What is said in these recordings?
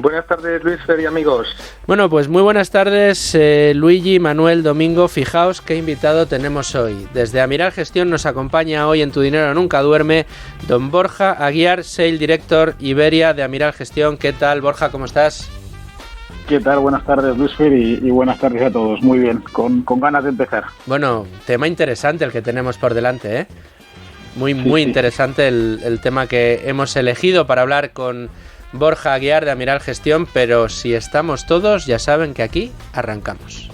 Buenas tardes, Luis Fer y amigos. Bueno, pues muy buenas tardes, Luigi, Manuel, Domingo. Fijaos qué invitado tenemos hoy. Desde Amiral Gestión nos acompaña hoy en Tu Dinero Nunca Duerme don Borja Aguiar, Sales Director Iberia de Amiral Gestión. ¿Qué tal, Borja? ¿Cómo estás? ¿Qué tal? Buenas tardes, Luis Fer, y buenas tardes a todos. Muy bien, con ganas de empezar. Bueno, tema interesante el que tenemos por delante, ¿eh? Muy interesante el tema que hemos elegido para hablar con Borja Aguiar de Amiral Gestión, pero si estamos todos, ya saben que aquí arrancamos.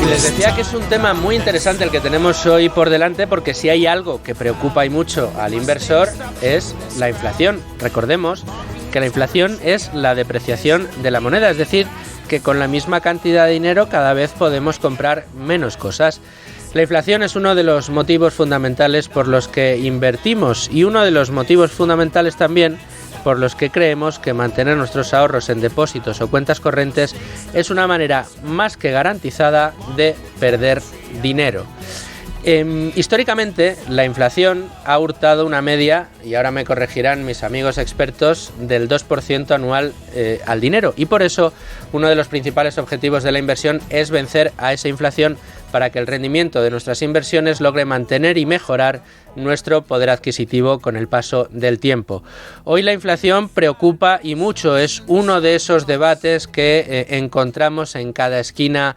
Y les decía que es un tema muy interesante el que tenemos hoy por delante, porque si hay algo que preocupa y mucho al inversor es la inflación. Recordemos que la inflación es la depreciación de la moneda, es decir, que con la misma cantidad de dinero cada vez podemos comprar menos cosas. La inflación es uno de los motivos fundamentales por los que invertimos y uno de los motivos fundamentales también por los que creemos que mantener nuestros ahorros en depósitos o cuentas corrientes es una manera más que garantizada de perder dinero. Históricamente, la inflación ha hurtado una media, y ahora me corregirán mis amigos expertos, del 2% anual al dinero. Y por eso, uno de los principales objetivos de la inversión es vencer a esa inflación para que el rendimiento de nuestras inversiones logre mantener y mejorar nuestro poder adquisitivo con el paso del tiempo. Hoy la inflación preocupa y mucho, es uno de esos debates que encontramos en cada esquina,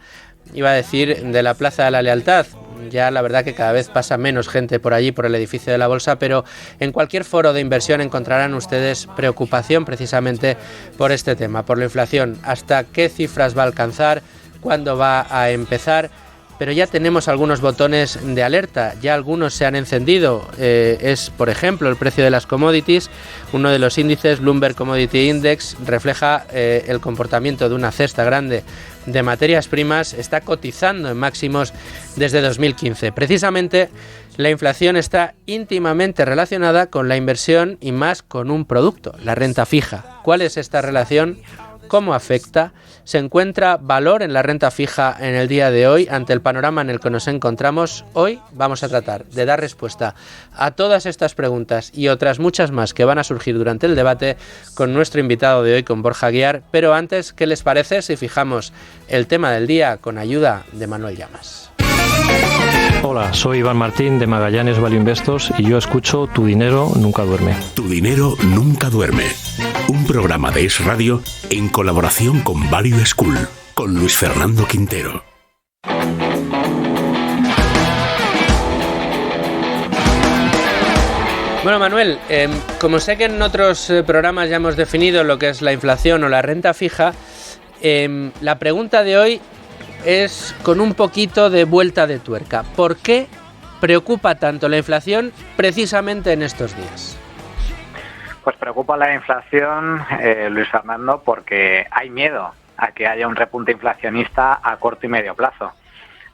iba a decir, de la Plaza de la Lealtad. Ya la verdad que cada vez pasa menos gente por allí, por el edificio de la Bolsa, pero en cualquier foro de inversión encontrarán ustedes preocupación precisamente por este tema, por la inflación. ¿Hasta qué cifras va a alcanzar? ¿Cuándo va a empezar? Pero ya tenemos algunos botones de alerta, ya algunos se han encendido. Es, por ejemplo, el precio de las commodities. Uno de los índices, Bloomberg Commodity Index, refleja el comportamiento de una cesta grande de materias primas. Está cotizando en máximos desde 2015. Precisamente, la inflación está íntimamente relacionada con la inversión y más con un producto, la renta fija. ¿Cuál es esta relación? ¿Cómo afecta? ¿Se encuentra valor en la renta fija en el día de hoy ante el panorama en el que nos encontramos? Hoy vamos a tratar de dar respuesta a todas estas preguntas y otras muchas más que van a surgir durante el debate con nuestro invitado de hoy, con Borja Aguiar. Pero antes, ¿qué les parece si fijamos el tema del día con ayuda de Manuel Llamas? Hola, soy Iván Martín de Magallanes Value Investors y yo escucho Tu Dinero Nunca Duerme. Tu Dinero Nunca Duerme, un programa de Es Radio en colaboración con Value School, con Luis Fernando Quintero. Bueno, Manuel, como sé que en otros programas ya hemos definido lo que es la inflación o la renta fija, la pregunta de hoy es con un poquito de vuelta de tuerca. ¿Por qué preocupa tanto la inflación precisamente en estos días? Pues preocupa la inflación, Luis Fernando, porque hay miedo a que haya un repunte inflacionista a corto y medio plazo.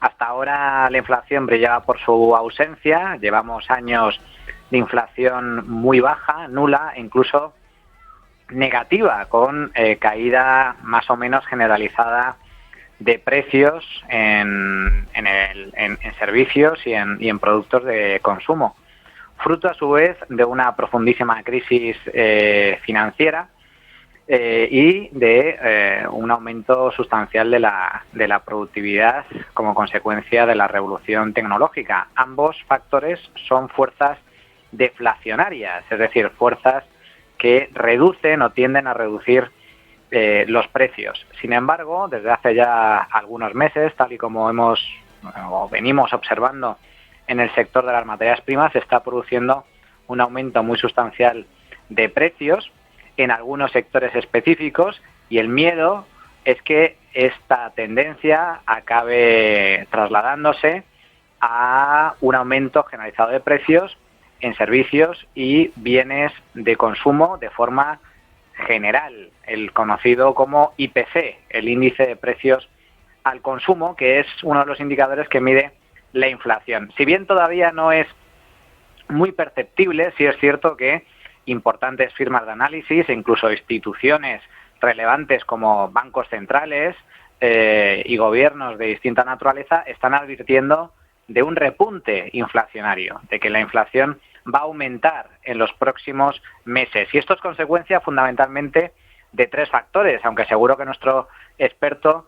Hasta ahora la inflación brillaba por su ausencia, llevamos años de inflación muy baja, nula, incluso negativa, con caída más o menos generalizada de precios en servicios y en productos de consumo, fruto a su vez de una profundísima crisis financiera y de un aumento sustancial de la productividad como consecuencia de la revolución tecnológica. Ambos factores son fuerzas deflacionarias, es decir, fuerzas que reducen o tienden a reducir los precios. Sin embargo, desde hace ya algunos meses, tal y como venimos observando en el sector de las materias primas, se está produciendo un aumento muy sustancial de precios en algunos sectores específicos, y el miedo es que esta tendencia acabe trasladándose a un aumento generalizado de precios en servicios y bienes de consumo de forma general, el conocido como IPC, el índice de precios al consumo, que es uno de los indicadores que mide la inflación. Si bien todavía no es muy perceptible, sí es cierto que importantes firmas de análisis e incluso instituciones relevantes como bancos centrales y gobiernos de distinta naturaleza están advirtiendo de un repunte inflacionario, de que la inflación va a aumentar en los próximos meses. Y esto es consecuencia fundamentalmente de 3 factores, aunque seguro que nuestro experto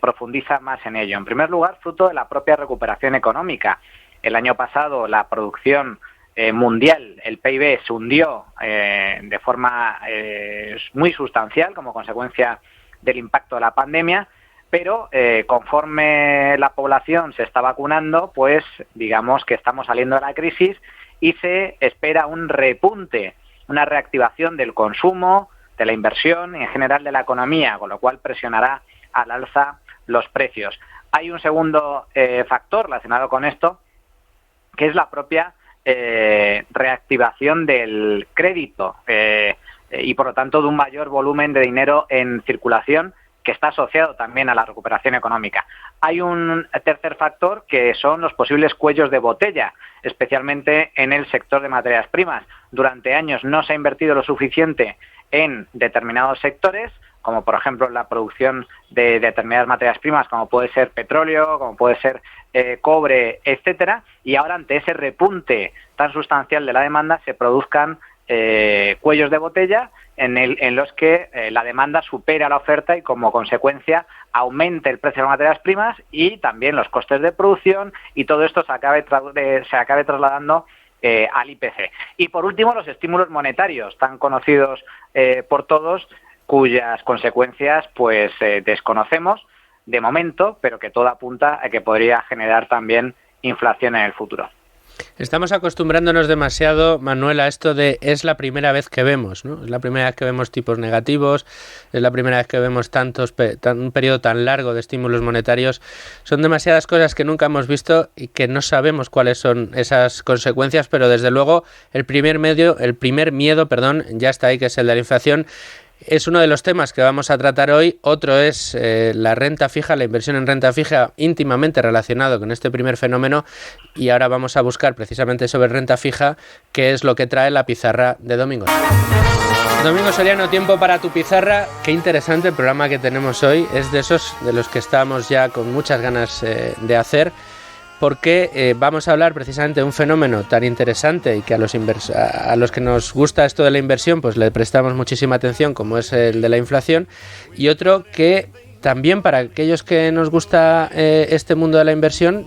profundiza más en ello. En primer lugar, fruto de la propia recuperación económica. El año pasado la producción mundial, el PIB, se hundió de forma muy sustancial como consecuencia del impacto de la pandemia, pero conforme la población se está vacunando, pues digamos que estamos saliendo de la crisis y se espera un repunte, una reactivación del consumo, de la inversión y en general de la economía, con lo cual presionará al alza los precios. Hay un segundo factor relacionado con esto, que es la propia reactivación del crédito y por lo tanto de un mayor volumen de dinero en circulación que está asociado también a la recuperación económica. Hay un tercer factor que son los posibles cuellos de botella, especialmente en el sector de materias primas. Durante años no se ha invertido lo suficiente en determinados sectores, como por ejemplo la producción de determinadas materias primas, como puede ser petróleo, como puede ser cobre, etcétera, y ahora ante ese repunte tan sustancial de la demanda se produzcan cuellos de botella en los que la demanda supera la oferta y como consecuencia aumente el precio de las materias primas y también los costes de producción y todo esto se acabe trasladando al IPC. Y por último, los estímulos monetarios tan conocidos por todos, cuyas consecuencias pues desconocemos de momento, pero que todo apunta a que podría generar también inflación en el futuro. Estamos acostumbrándonos demasiado, Manuel, a esto de es la primera vez que vemos, ¿no? Es la primera vez que vemos tipos negativos, es la primera vez que vemos un periodo tan largo de estímulos monetarios. Son demasiadas cosas que nunca hemos visto y que no sabemos cuáles son esas consecuencias, pero desde luego el primer miedo, ya está ahí, que es el de la inflación. Es uno de los temas que vamos a tratar hoy. Otro es la renta fija, la inversión en renta fija, íntimamente relacionado con este primer fenómeno. Y ahora vamos a buscar precisamente sobre renta fija qué es lo que trae la pizarra de Domingo. Domingo Soriano, tiempo para tu pizarra. Qué interesante el programa que tenemos hoy. Es de esos de los que estamos ya con muchas ganas de hacer, porque vamos a hablar precisamente de un fenómeno tan interesante y que a los que nos gusta esto de la inversión pues le prestamos muchísima atención, como es el de la inflación, y otro que también para aquellos que nos gusta este mundo de la inversión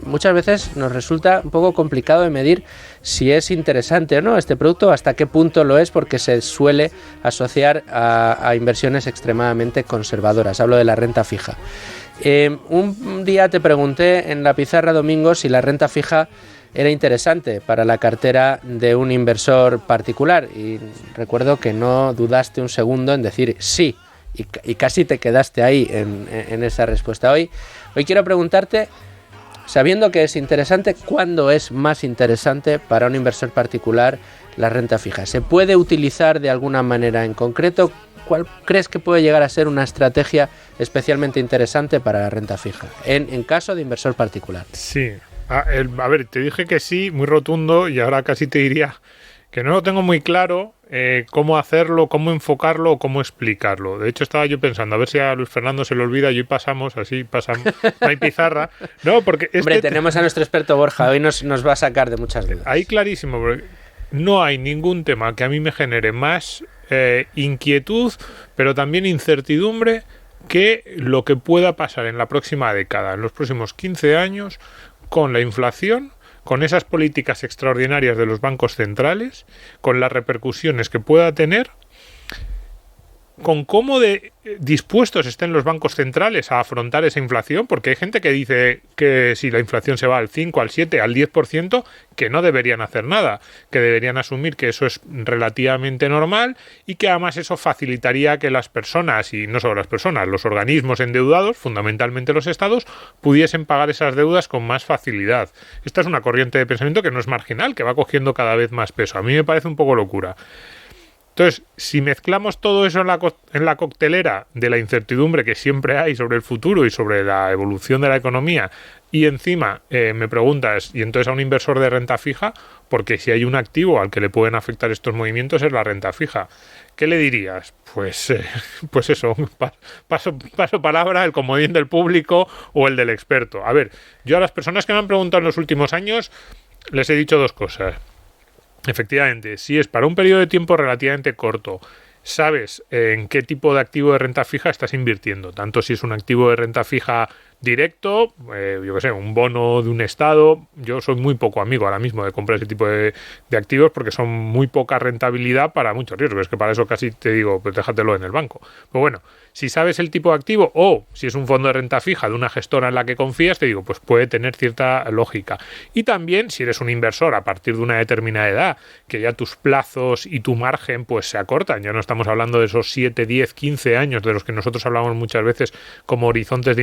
muchas veces nos resulta un poco complicado de medir si es interesante o no este producto, hasta qué punto lo es, porque se suele asociar a inversiones extremadamente conservadoras. Hablo de la renta fija. Un día te pregunté en la pizarra, Domingo, si la renta fija era interesante para la cartera de un inversor particular, y recuerdo que no dudaste un segundo en decir sí, y casi te quedaste ahí en esa respuesta. Hoy quiero preguntarte, sabiendo que es interesante, ¿cuándo es más interesante para un inversor particular la renta fija? ¿Se puede utilizar de alguna manera en concreto? ¿Cuál crees que puede llegar a ser una estrategia especialmente interesante para la renta fija en caso de inversor particular? Sí, a ver, te dije que sí, muy rotundo, y ahora casi te diría que no lo tengo muy claro cómo hacerlo, cómo enfocarlo o cómo explicarlo. De hecho, estaba yo pensando, a ver si a Luis Fernando se le olvida y hoy pasamos, no hay pizarra. No, porque Hombre, tenemos a nuestro experto Borja, hoy nos va a sacar de muchas dudas. Ahí clarísimo, porque no hay ningún tema que a mí me genere más inquietud, pero también incertidumbre, que lo que pueda pasar en la próxima década, en los próximos 15 años, con la inflación, con esas políticas extraordinarias de los bancos centrales, con las repercusiones que pueda tener, con cómo dispuestos estén los bancos centrales a afrontar esa inflación, porque hay gente que dice que si la inflación se va al 5, al 7, al 10%, que no deberían hacer nada, que deberían asumir que eso es relativamente normal y que además eso facilitaría que las personas, y no solo las personas, los organismos endeudados, fundamentalmente los estados, pudiesen pagar esas deudas con más facilidad. Esta es una corriente de pensamiento que no es marginal, que va cogiendo cada vez más peso. A mí me parece un poco locura. Entonces, si mezclamos todo eso en la coctelera de la incertidumbre que siempre hay sobre el futuro y sobre la evolución de la economía, y encima me preguntas, y entonces a un inversor de renta fija, porque si hay un activo al que le pueden afectar estos movimientos es la renta fija, ¿qué le dirías? Pues eso, paso palabra, el comodín del público o el del experto. A ver, yo a las personas que me han preguntado en los últimos años les he dicho dos cosas. Efectivamente, si es para un periodo de tiempo relativamente corto, sabes en qué tipo de activo de renta fija estás invirtiendo, tanto si es un activo de renta fija directo, yo que sé, un bono de un estado. Yo soy muy poco amigo ahora mismo de comprar ese tipo de activos porque son muy poca rentabilidad para muchos riesgos. Es que para eso casi te digo, pues déjatelo en el banco. Pues bueno, si sabes el tipo de activo o si es un fondo de renta fija de una gestora en la que confías, te digo, pues puede tener cierta lógica. Y también si eres un inversor a partir de una determinada edad, que ya tus plazos y tu margen pues se acortan, ya no estamos hablando de esos 7, 10, 15 años de los que nosotros hablamos muchas veces como horizontes de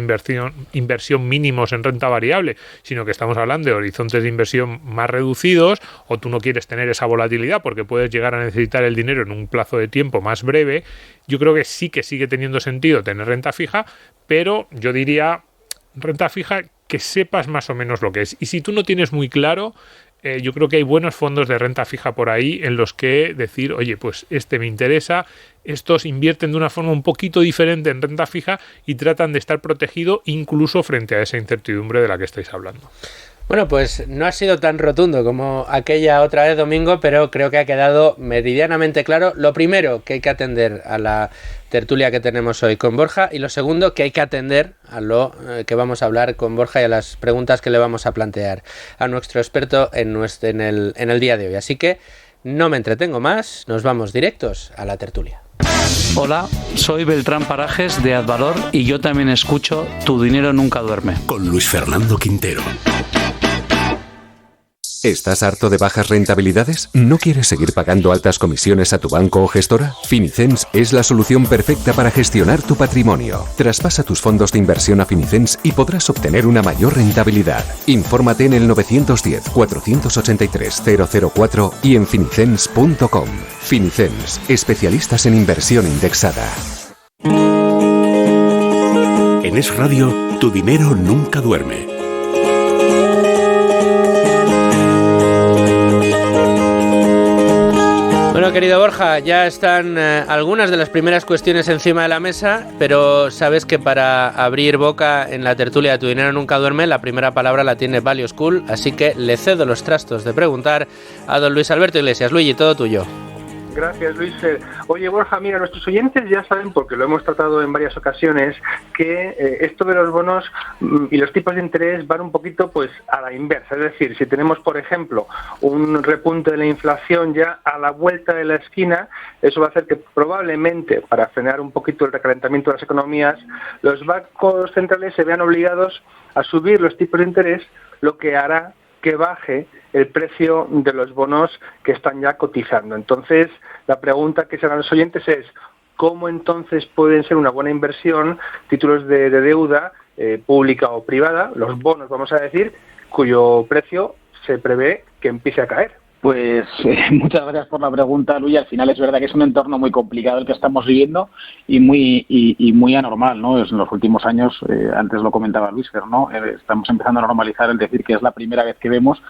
inversión mínimos en renta variable, sino que estamos hablando de horizontes de inversión más reducidos, o tú no quieres tener esa volatilidad porque puedes llegar a necesitar el dinero en un plazo de tiempo más breve. Yo creo que sí que sigue teniendo sentido tener renta fija, pero yo diría renta fija que sepas más o menos lo que es. Y si tú no tienes muy claro, yo creo que hay buenos fondos de renta fija por ahí en los que decir, oye, pues este me interesa. Estos invierten de una forma un poquito diferente en renta fija y tratan de estar protegido incluso frente a esa incertidumbre de la que estáis hablando. Bueno, pues no ha sido tan rotundo como aquella otra vez, Domingo, pero creo que ha quedado meridianamente claro. Lo primero, que hay que atender a la tertulia que tenemos hoy con Borja, y lo segundo, que hay que atender a lo que vamos a hablar con Borja y a las preguntas que le vamos a plantear a nuestro experto en el día de hoy. Así que no me entretengo más, nos vamos directos a la tertulia. Hola, soy Beltrán Parajes de Advalor y yo también escucho Tu dinero nunca duerme. Con Luis Fernando Quintero. ¿Estás harto de bajas rentabilidades? ¿No quieres seguir pagando altas comisiones a tu banco o gestora? Finicens es la solución perfecta para gestionar tu patrimonio. Traspasa tus fondos de inversión a Finicens y podrás obtener una mayor rentabilidad. Infórmate en el 910-483-004 y en finicens.com. Finicens, especialistas en inversión indexada. En Es Radio, tu dinero nunca duerme. Bueno, querido Borja, ya están algunas de las primeras cuestiones encima de la mesa, pero sabes que para abrir boca en la tertulia de Tu dinero nunca duerme, la primera palabra la tiene Value School, así que le cedo los trastos de preguntar a don Luis Alberto Iglesias. Luigi, todo tuyo. Gracias, Luis. Oye, Borja, mira, nuestros oyentes ya saben, porque lo hemos tratado en varias ocasiones, que esto de los bonos y los tipos de interés van un poquito pues a la inversa. Es decir, si tenemos, por ejemplo, un repunte de la inflación ya a la vuelta de la esquina, eso va a hacer que probablemente, para frenar un poquito el recalentamiento de las economías, los bancos centrales se vean obligados a subir los tipos de interés, lo que hará que baje el precio de los bonos que están ya cotizando. Entonces, la pregunta que se harán los oyentes es, ¿cómo entonces pueden ser una buena inversión títulos de deuda pública o privada, los bonos, vamos a decir, cuyo precio se prevé que empiece a caer? Pues muchas gracias por la pregunta, Luis. Al final es verdad que es un entorno muy complicado el que estamos viviendo y muy anormal, ¿no? En los últimos años, antes lo comentaba Luis, pero no, estamos empezando a normalizar el decir que es la primera vez que vemos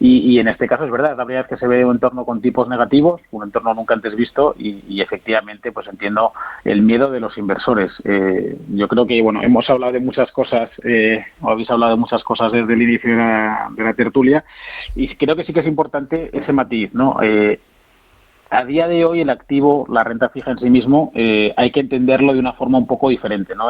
y en este caso es verdad, es la primera vez que se ve un entorno con tipos negativos, un entorno nunca antes visto y efectivamente pues entiendo el miedo de los inversores. Yo creo que, bueno, hemos hablado de muchas cosas, o habéis hablado de muchas cosas desde el inicio de la tertulia y creo que sí que es importante ese matiz, ¿no? A día de hoy el activo, la renta fija en sí mismo, hay que entenderlo de una forma un poco diferente, ¿no?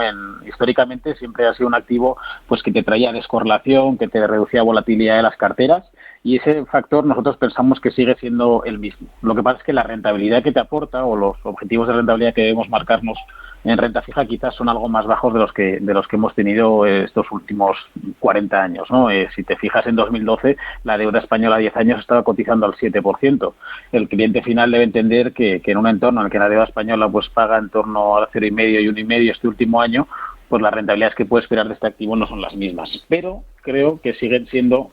Históricamente siempre ha sido un activo pues que te traía descorrelación, que te reducía volatilidad de las carteras y ese factor nosotros pensamos que sigue siendo el mismo. Lo que pasa es que la rentabilidad que te aporta o los objetivos de rentabilidad que debemos marcarnos en renta fija quizás son algo más bajos de los que hemos tenido estos últimos 40 años, ¿no? Si te fijas, en 2012 la deuda española a 10 años estaba cotizando al 7%. El cliente final debe entender que en un entorno en el que la deuda española pues paga en torno a 0,5 y 1,5 este último año, pues las rentabilidades que puede esperar de este activo no son las mismas. Pero creo que siguen siendo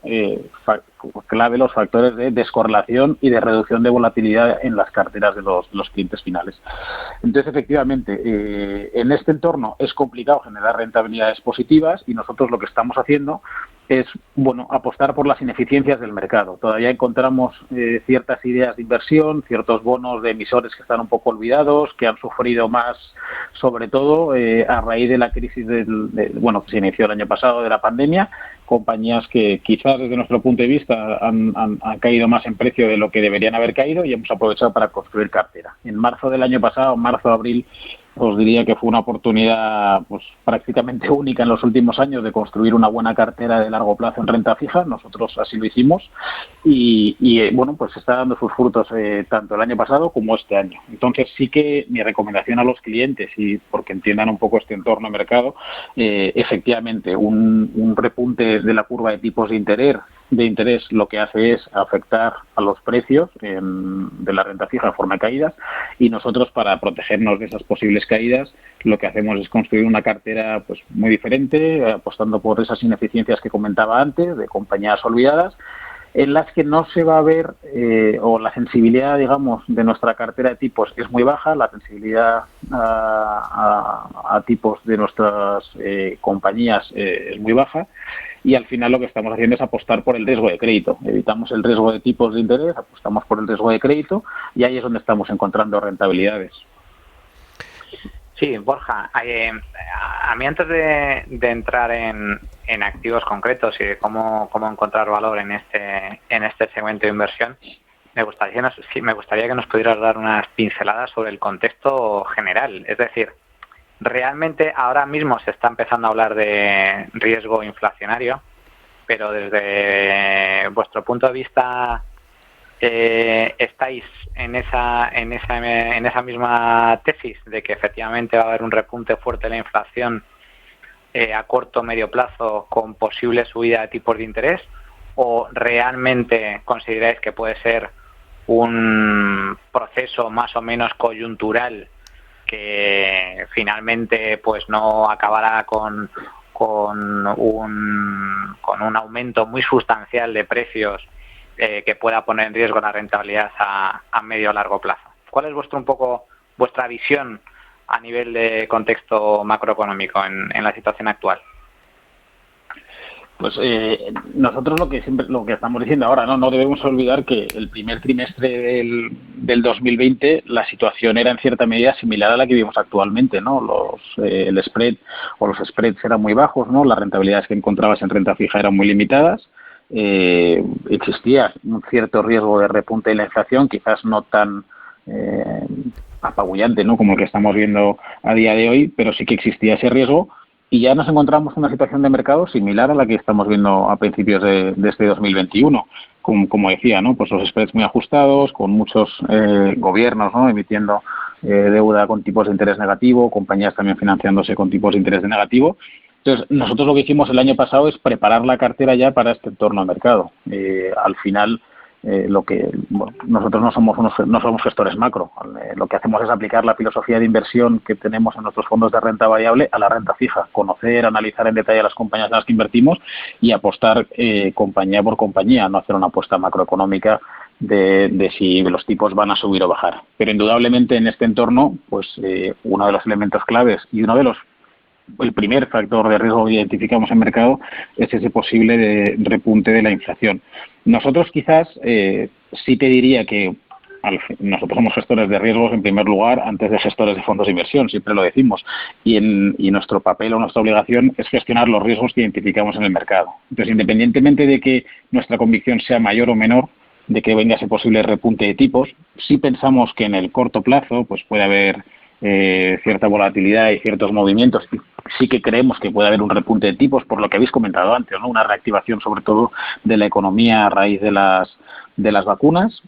clave los factores de descorrelación y de reducción de volatilidad en las carteras de los clientes finales. Entonces, efectivamente, en este entorno es complicado generar rentabilidades positivas y nosotros lo que estamos haciendo es, bueno, apostar por las ineficiencias del mercado. Todavía encontramos ciertas ideas de inversión, ciertos bonos de emisores que están un poco olvidados, que han sufrido más sobre todo a raíz de la crisis que se inició el año pasado, de la pandemia, compañías que quizás desde nuestro punto de vista han caído más en precio de lo que deberían haber caído y hemos aprovechado para construir cartera. En marzo del año pasado, marzo-abril, os diría que fue una oportunidad pues prácticamente única en los últimos años de construir una buena cartera de largo plazo en renta fija. Nosotros así lo hicimos y bueno, pues está dando sus frutos tanto el año pasado como este año. Entonces sí que mi recomendación a los clientes, y porque entiendan un poco este entorno de mercado, efectivamente un repunte de la curva de tipos de interés lo que hace es afectar a los precios de la renta fija de forma de caídas, y nosotros, para protegernos de esas posibles caídas, lo que hacemos es construir una cartera pues muy diferente, apostando por esas ineficiencias que comentaba antes, de compañías olvidadas, en las que no se va a ver, o la sensibilidad, digamos, de nuestra cartera de tipos es muy baja, la sensibilidad a tipos de nuestras compañías es muy baja, y al final lo que estamos haciendo es apostar por el riesgo de crédito. Evitamos el riesgo de tipos de interés, apostamos por el riesgo de crédito, y ahí es donde estamos encontrando rentabilidades. Sí, Borja, a mí antes de entrar en activos concretos y de cómo encontrar valor en este segmento de inversión, me gustaría que nos pudieras dar unas pinceladas sobre el contexto general. Es decir, realmente ahora mismo se está empezando a hablar de riesgo inflacionario, pero desde vuestro punto de vista, ¿estáis en esa misma tesis de que efectivamente va a haber un repunte fuerte de la inflación a corto o medio plazo con posible subida de tipos de interés, o realmente consideráis que puede ser un proceso más o menos coyuntural que finalmente pues no acabará con un aumento muy sustancial de precios que pueda poner en riesgo la rentabilidad a medio o largo plazo? ¿Cuál es vuestra visión a nivel de contexto macroeconómico en la situación actual? Pues nosotros lo que estamos diciendo ahora, no debemos olvidar que el primer trimestre del 2020 la situación era en cierta medida similar a la que vivimos actualmente, ¿no? El spread o los spreads eran muy bajos, ¿no? Las rentabilidades que encontrabas en renta fija eran muy limitadas. Existía un cierto riesgo de repunte de la inflación, quizás no tan apabullante, ¿no?, como el que estamos viendo a día de hoy, pero sí que existía ese riesgo. Y ya nos encontramos en una situación de mercado similar a la que estamos viendo a principios de este 2021. Como decía, ¿no?, pues los spreads muy ajustados, con muchos gobiernos, ¿no?, emitiendo deuda con tipos de interés negativo, compañías también financiándose con tipos de interés negativo. Entonces, nosotros lo que hicimos el año pasado es preparar la cartera ya para este entorno de mercado. Al final, nosotros no somos gestores macro. Lo que hacemos es aplicar la filosofía de inversión que tenemos en nuestros fondos de renta variable a la renta fija, conocer, analizar en detalle las compañías en las que invertimos y apostar compañía por compañía, no hacer una apuesta macroeconómica de si los tipos van a subir o bajar. Pero indudablemente en este entorno, pues uno de los elementos claves y el primer factor de riesgo que identificamos en mercado es ese posible repunte de la inflación. Nosotros quizás sí te diría que nosotros somos gestores de riesgos en primer lugar antes de gestores de fondos de inversión, siempre lo decimos, y nuestro papel o nuestra obligación es gestionar los riesgos que identificamos en el mercado. Entonces, independientemente de que nuestra convicción sea mayor o menor de que venga ese posible repunte de tipos, sí pensamos que en el corto plazo pues puede haber cierta volatilidad y ciertos movimientos, y sí que creemos que puede haber un repunte de tipos, por lo que habéis comentado antes, ¿no?, una reactivación sobre todo de la economía a raíz de las vacunas.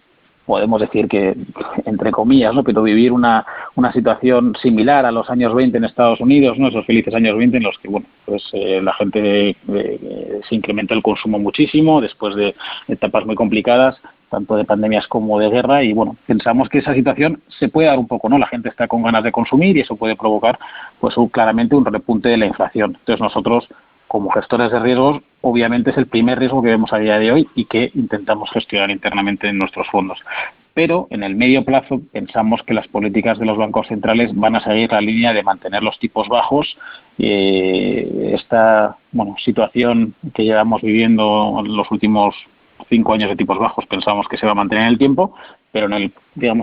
Podemos decir que, entre comillas, ¿no?, pero vivir una situación similar a los años 20 en Estados Unidos, ¿no?, esos felices años 20 en los que la gente se incrementó el consumo muchísimo después de etapas muy complicadas, tanto de pandemias como de guerra, y pensamos que esa situación se puede dar un poco, ¿no? La gente está con ganas de consumir y eso puede provocar pues claramente un repunte de la inflación. Entonces nosotros, como gestores de riesgos, obviamente es el primer riesgo que vemos a día de hoy y que intentamos gestionar internamente en nuestros fondos. Pero en el medio plazo pensamos que las políticas de los bancos centrales van a seguir la línea de mantener los tipos bajos. Esta situación que llevamos viviendo en los últimos 5 años de tipos bajos pensamos que se va a mantener en el tiempo, pero en el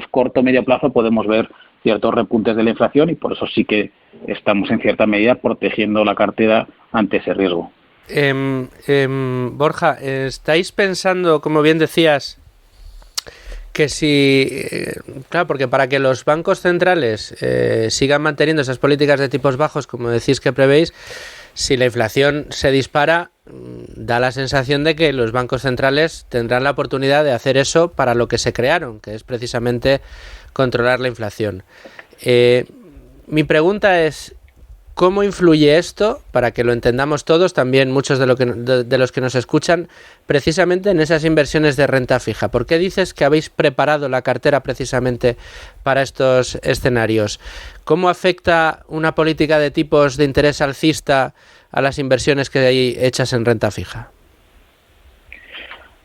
corto o medio plazo podemos ver ciertos repuntes de la inflación, y por eso sí que estamos en cierta medida protegiendo la cartera ante ese riesgo. Borja, ¿estáis pensando, como bien decías, que si, claro, porque para que los bancos centrales sigan manteniendo esas políticas de tipos bajos, como decís que prevéis, si la inflación se dispara, da la sensación de que los bancos centrales tendrán la oportunidad de hacer eso para lo que se crearon, que es precisamente controlar la inflación. Mi pregunta es, ¿cómo influye esto, para que lo entendamos todos, también muchos de los que nos escuchan, precisamente en esas inversiones de renta fija? ¿Por qué dices que habéis preparado la cartera precisamente para estos escenarios? ¿Cómo afecta una política de tipos de interés alcista a las inversiones que hay hechas en renta fija?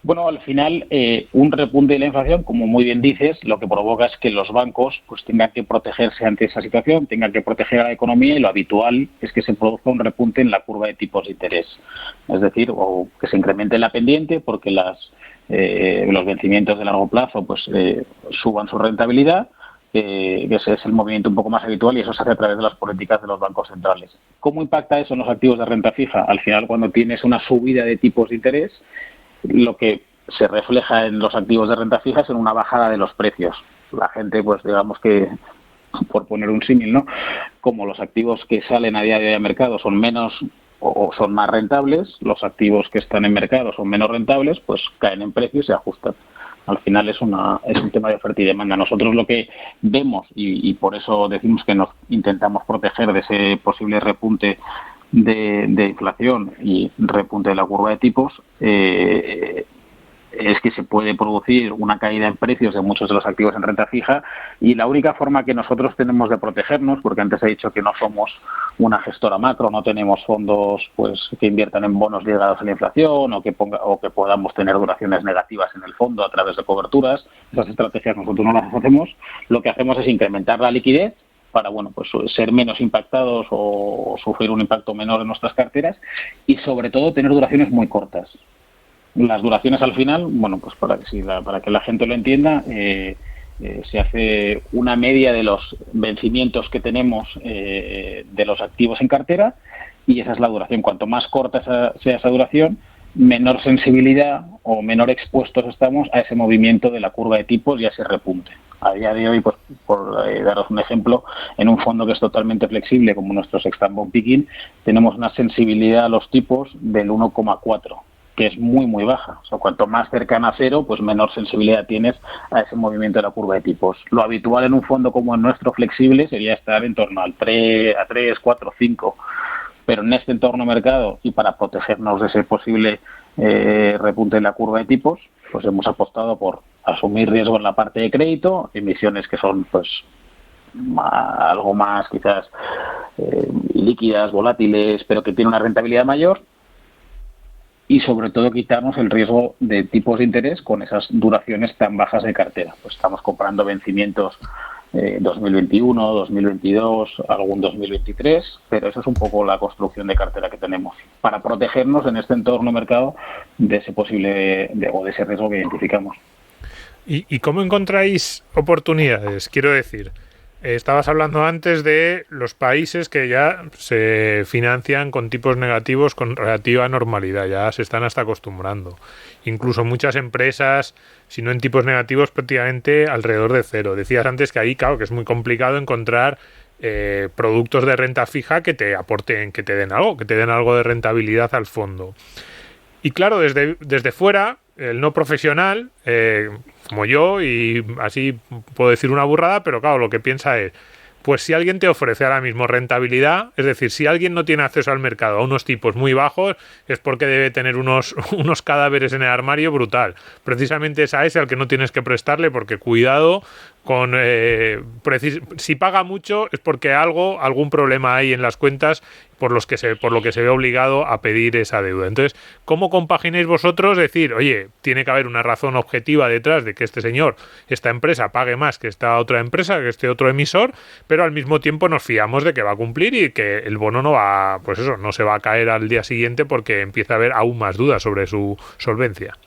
Bueno, al final, un repunte de la inflación, como muy bien dices, lo que provoca es que los bancos pues tengan que protegerse ante esa situación, tengan que proteger a la economía, y lo habitual es que se produzca un repunte en la curva de tipos de interés. Es decir, o que se incremente la pendiente porque los vencimientos de largo plazo pues suban su rentabilidad, que ese es el movimiento un poco más habitual, y eso se hace a través de las políticas de los bancos centrales. ¿Cómo impacta eso en los activos de renta fija? Al final, cuando tienes una subida de tipos de interés, lo que se refleja en los activos de renta fija es en una bajada de los precios. La gente, pues digamos que, por poner un símil, ¿no?, como los activos que salen a día de hoy al mercado son menos o son más rentables, los activos que están en mercado son menos rentables, pues caen en precio y se ajustan. Al final es un tema de oferta y demanda. Nosotros lo que vemos, y por eso decimos que nos intentamos proteger de ese posible repunte de inflación y repunte de la curva de tipos, es que se puede producir una caída en precios de muchos de los activos en renta fija, y la única forma que nosotros tenemos de protegernos, porque antes he dicho que no somos una gestora macro, no tenemos fondos pues que inviertan en bonos ligados a la inflación o que podamos tener duraciones negativas en el fondo a través de coberturas. Esas estrategias nosotros no las hacemos. Lo que hacemos es incrementar la liquidez para pues ser menos impactados o sufrir un impacto menor en nuestras carteras, y sobre todo tener duraciones muy cortas. Las duraciones al final, pues para que la gente lo entienda, se hace una media de los vencimientos que tenemos de los activos en cartera, y esa es la duración. Cuanto más corta sea esa duración, menor sensibilidad o menor expuestos estamos a ese movimiento de la curva de tipos y a ese repunte. A día de hoy, pues, por daros un ejemplo, en un fondo que es totalmente flexible como nuestro Sextant Bond Picking, tenemos una sensibilidad a los tipos del 1,4, que es muy, muy baja. O sea, cuanto más cercana a cero, pues menor sensibilidad tienes a ese movimiento de la curva de tipos. Lo habitual en un fondo como el nuestro flexible sería estar en torno al 3, 4, 5. Pero en este entorno mercado, y para protegernos de ese posible repunte en la curva de tipos, pues hemos apostado por asumir riesgo en la parte de crédito, emisiones que son pues algo más quizás líquidas, volátiles, pero que tienen una rentabilidad mayor, y sobre todo quitarnos el riesgo de tipos de interés con esas duraciones tan bajas de cartera. Pues estamos comprando vencimientos 2021, 2022, algún 2023, pero eso es un poco la construcción de cartera que tenemos para protegernos en este entorno mercado de ese posible o de ese riesgo que identificamos. ¿Y cómo encontráis oportunidades? Quiero decir, estabas hablando antes de los países que ya se financian con tipos negativos con relativa normalidad, ya se están hasta acostumbrando. Incluso muchas empresas, si no en tipos negativos, prácticamente alrededor de cero. Decías antes que ahí, claro, que es muy complicado encontrar productos de renta fija que te aporten, que te den algo de rentabilidad al fondo. Y claro, desde fuera, el no profesional, como yo, y así puedo decir una burrada, pero claro, lo que piensa es, pues si alguien te ofrece ahora mismo rentabilidad, es decir, si alguien no tiene acceso al mercado a unos tipos muy bajos, es porque debe tener unos cadáveres en el armario brutal. Precisamente es a ese al que no tienes que prestarle, porque cuidado con si paga mucho es porque algún problema hay en las cuentas por lo que se ve obligado a pedir esa deuda. Entonces, ¿cómo compagináis vosotros decir, oye, tiene que haber una razón objetiva detrás de que este señor, esta empresa, pague más que esta otra empresa, que este otro emisor, pero al mismo tiempo nos fiamos de que va a cumplir y que el bono no se va a caer al día siguiente porque empieza a haber aún más dudas sobre su solvencia?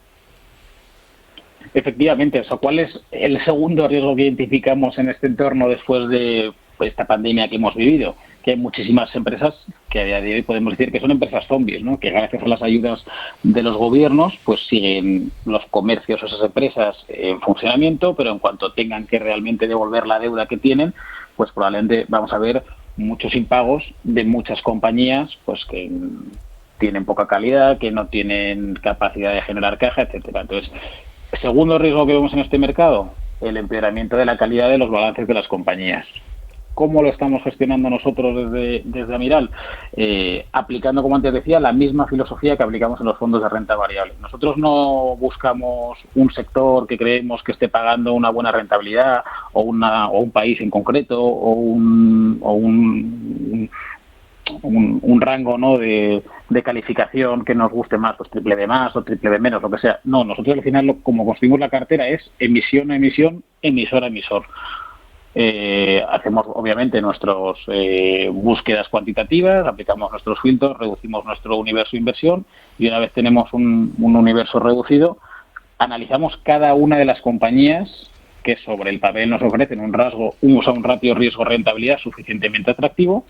Efectivamente, o sea, ¿cuál es el segundo riesgo que identificamos en este entorno después de esta pandemia que hemos vivido? Que hay muchísimas empresas que a día de hoy podemos decir que son empresas zombies, ¿no? Que gracias a las ayudas de los gobiernos pues siguen los comercios o esas empresas en funcionamiento, pero en cuanto tengan que realmente devolver la deuda que tienen, pues probablemente vamos a ver muchos impagos de muchas compañías pues que tienen poca calidad, que no tienen capacidad de generar caja, etcétera. Entonces, segundo riesgo que vemos en este mercado, el empeoramiento de la calidad de los balances de las compañías. ¿Cómo lo estamos gestionando nosotros desde Amiral? Aplicando, como antes decía, la misma filosofía que aplicamos en los fondos de renta variable. Nosotros no buscamos un sector que creemos que esté pagando una buena rentabilidad o un país en concreto o un rango, ¿no?, de calificación que nos guste más, pues triple B más o triple B menos, lo que sea. No, nosotros al final, como construimos la cartera, es emisión a emisión, emisor a emisor. Hacemos obviamente nuestras búsquedas cuantitativas, aplicamos nuestros filtros, reducimos nuestro universo de inversión y una vez tenemos un universo reducido, analizamos cada una de las compañías que sobre el papel nos ofrecen un ratio riesgo-rentabilidad suficientemente atractivo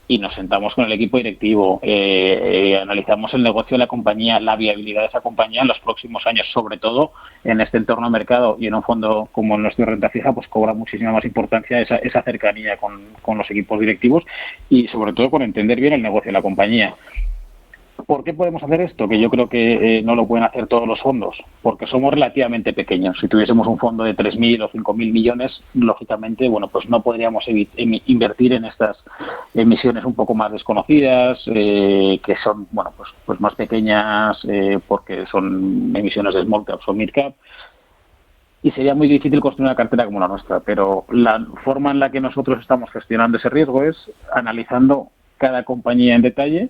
y nos sentamos con el equipo directivo, analizamos el negocio de la compañía, la viabilidad de esa compañía en los próximos años, sobre todo en este entorno de mercado y en un fondo como el nuestro de renta fija, pues cobra muchísima más importancia esa cercanía con los equipos directivos y sobre todo con entender bien el negocio de la compañía. ¿Por qué podemos hacer esto? Que yo creo que no lo pueden hacer todos los fondos, porque somos relativamente pequeños. Si tuviésemos un fondo de 3.000 o 5.000 millones, lógicamente, bueno, pues no podríamos invertir en estas emisiones un poco más desconocidas, que son, bueno, pues más pequeñas, porque son emisiones de small caps o mid cap. Y sería muy difícil construir una cartera como la nuestra, pero la forma en la que nosotros estamos gestionando ese riesgo es analizando cada compañía en detalle.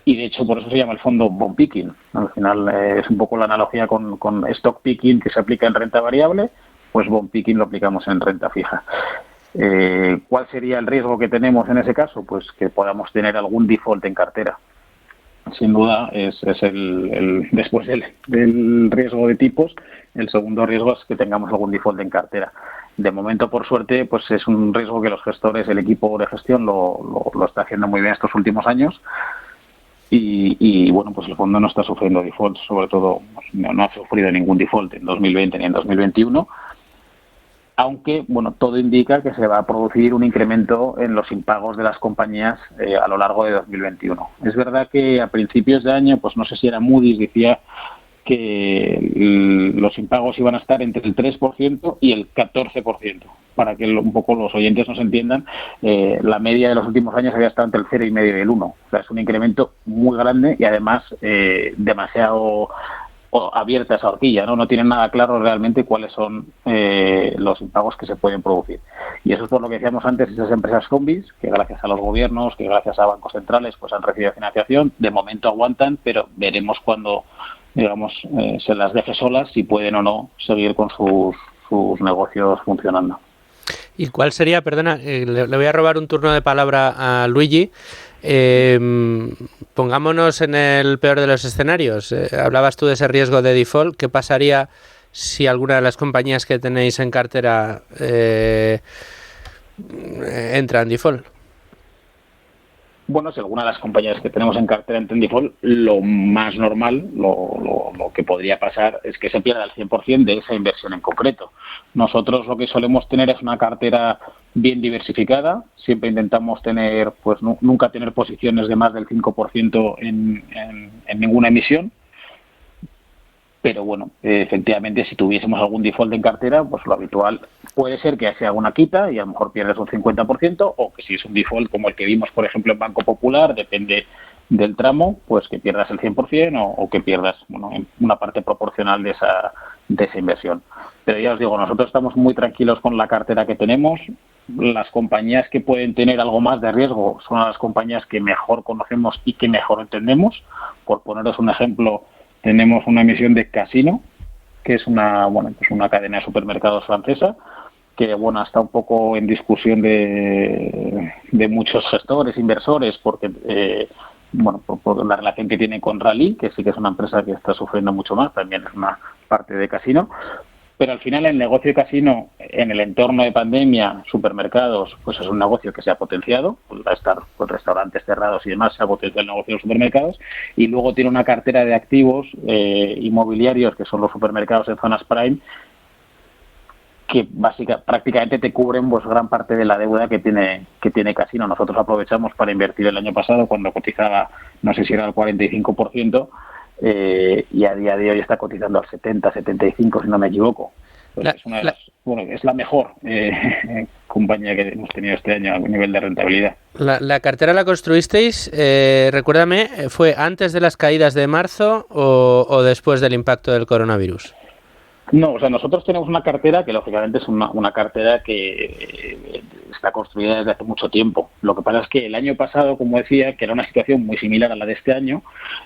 Y de hecho por eso se llama el fondo bond picking. Al final es un poco la analogía con stock picking que se aplica en renta variable, pues bond picking lo aplicamos en renta fija. ¿Cuál sería el riesgo que tenemos en ese caso? Pues que podamos tener algún default en cartera. Sin duda es después del riesgo de tipos, el segundo riesgo es que tengamos algún default en cartera. De momento, por suerte, pues es un riesgo que los gestores, el equipo de gestión lo está haciendo muy bien estos últimos años. Y bueno, pues el fondo no está sufriendo defaults, sobre todo no ha sufrido ningún default en 2020 ni en 2021, aunque bueno, todo indica que se va a producir un incremento en los impagos de las compañías a lo largo de 2021. Es verdad que a principios de año, pues no sé si era Moody's, decía que los impagos iban a estar entre el 3% y el 14%. Para que un poco los oyentes nos entiendan, la media de los últimos años había estado entre el 0,5 y el 1. O sea, es un incremento muy grande y además demasiado abierta esa horquilla, ¿no? No tienen nada claro realmente cuáles son los impagos que se pueden producir. Y eso es por lo que decíamos antes, esas empresas zombies, que gracias a los gobiernos, que gracias a bancos centrales, pues han recibido financiación, de momento aguantan, pero veremos cuando digamos, se las deje solas si pueden o no seguir con sus negocios funcionando. ¿Y cuál sería, perdona, le voy a robar un turno de palabra a Luigi, pongámonos en el peor de los escenarios, hablabas tú de ese riesgo de default, ¿qué pasaría si alguna de las compañías que tenéis en cartera entra en default? Bueno, si alguna de las compañías que tenemos en cartera entra en default, lo más normal, lo que podría pasar es que se pierda el 100% de esa inversión en concreto. Nosotros lo que solemos tener es una cartera bien diversificada. Siempre intentamos tener, pues nunca tener posiciones de más del 5% en ninguna emisión. Pero bueno, efectivamente, si tuviésemos algún default en cartera, pues lo habitual puede ser que sea una quita y a lo mejor pierdes un 50%, o que si es un default como el que vimos, por ejemplo, en Banco Popular, depende del tramo, pues que pierdas el 100% o que pierdas una parte proporcional de esa inversión. Pero ya os digo, nosotros estamos muy tranquilos con la cartera que tenemos. Las compañías que pueden tener algo más de riesgo son las compañías que mejor conocemos y que mejor entendemos. Por poneros un ejemplo, tenemos una emisión de Casino, que es una cadena de supermercados francesa, que está un poco en discusión de muchos gestores, inversores, porque por la relación que tiene con Rallye, que sí que es una empresa que está sufriendo mucho más, también es una parte de casino. Pero al final el negocio de casino en el entorno de pandemia, supermercados, pues es un negocio que se ha potenciado, pues va a estar con restaurantes cerrados y demás, se ha potenciado el negocio de los supermercados, y luego tiene una cartera de activos inmobiliarios, que son los supermercados en zonas prime, que prácticamente te cubren pues gran parte de la deuda que tiene casino. Nosotros aprovechamos para invertir el año pasado cuando cotizaba, no sé si era el 45%, y a día de hoy está cotizando al 70-75, si no me equivoco. Pues es la mejor compañía que hemos tenido este año a nivel de rentabilidad. ¿La cartera la construisteis, recuérdame, fue antes de las caídas de marzo o después del impacto del coronavirus? No, o sea, nosotros tenemos una cartera que lógicamente es una cartera que está construida desde hace mucho tiempo. Lo que pasa es que el año pasado, como decía, que era una situación muy similar a la de este año,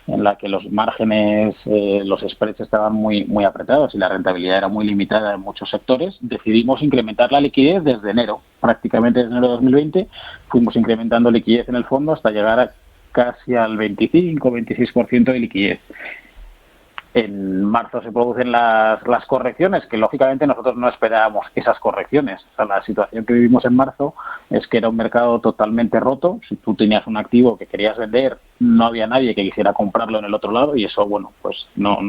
en la que los márgenes, los spreads estaban muy apretados y la rentabilidad era muy limitada en muchos sectores, decidimos incrementar la liquidez desde enero. Prácticamente desde enero de 2020 fuimos incrementando liquidez en el fondo hasta llegar a casi al 25-26% de liquidez. En marzo se producen las correcciones, que lógicamente nosotros no esperábamos esas correcciones. O sea, la situación que vivimos en marzo es que era un mercado totalmente roto. Si tú tenías un activo que querías vender, no había nadie que quisiera comprarlo en el otro lado, y eso, bueno, pues no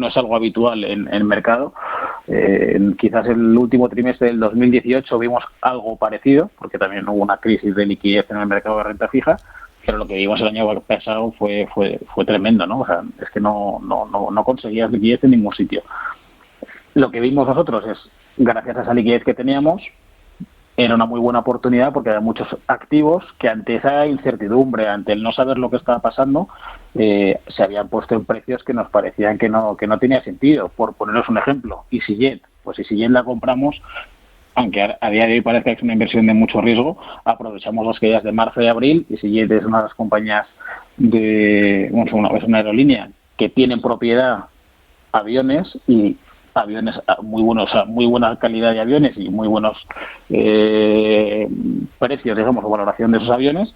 es algo habitual en el mercado. Quizás el último trimestre del 2018 vimos algo parecido, porque también hubo una crisis de liquidez en el mercado de renta fija, pero lo que vimos el año pasado fue tremendo, ¿no? O sea, es que no conseguías liquidez en ningún sitio. Lo que vimos nosotros es, gracias a esa liquidez que teníamos, era una muy buena oportunidad porque había muchos activos que ante esa incertidumbre, ante el no saber lo que estaba pasando, se habían puesto en precios que nos parecían que no tenía sentido. Por poneros un ejemplo, EasyJet. Pues EasyJet la compramos, aunque a día de hoy parece que es una inversión de mucho riesgo, aprovechamos las caídas de marzo y abril. EasyJet es una de las compañías es una aerolínea que tiene en propiedad aviones, y aviones muy buenos, o sea, muy buena calidad de aviones y muy buenos precios, digamos, o valoración de esos aviones,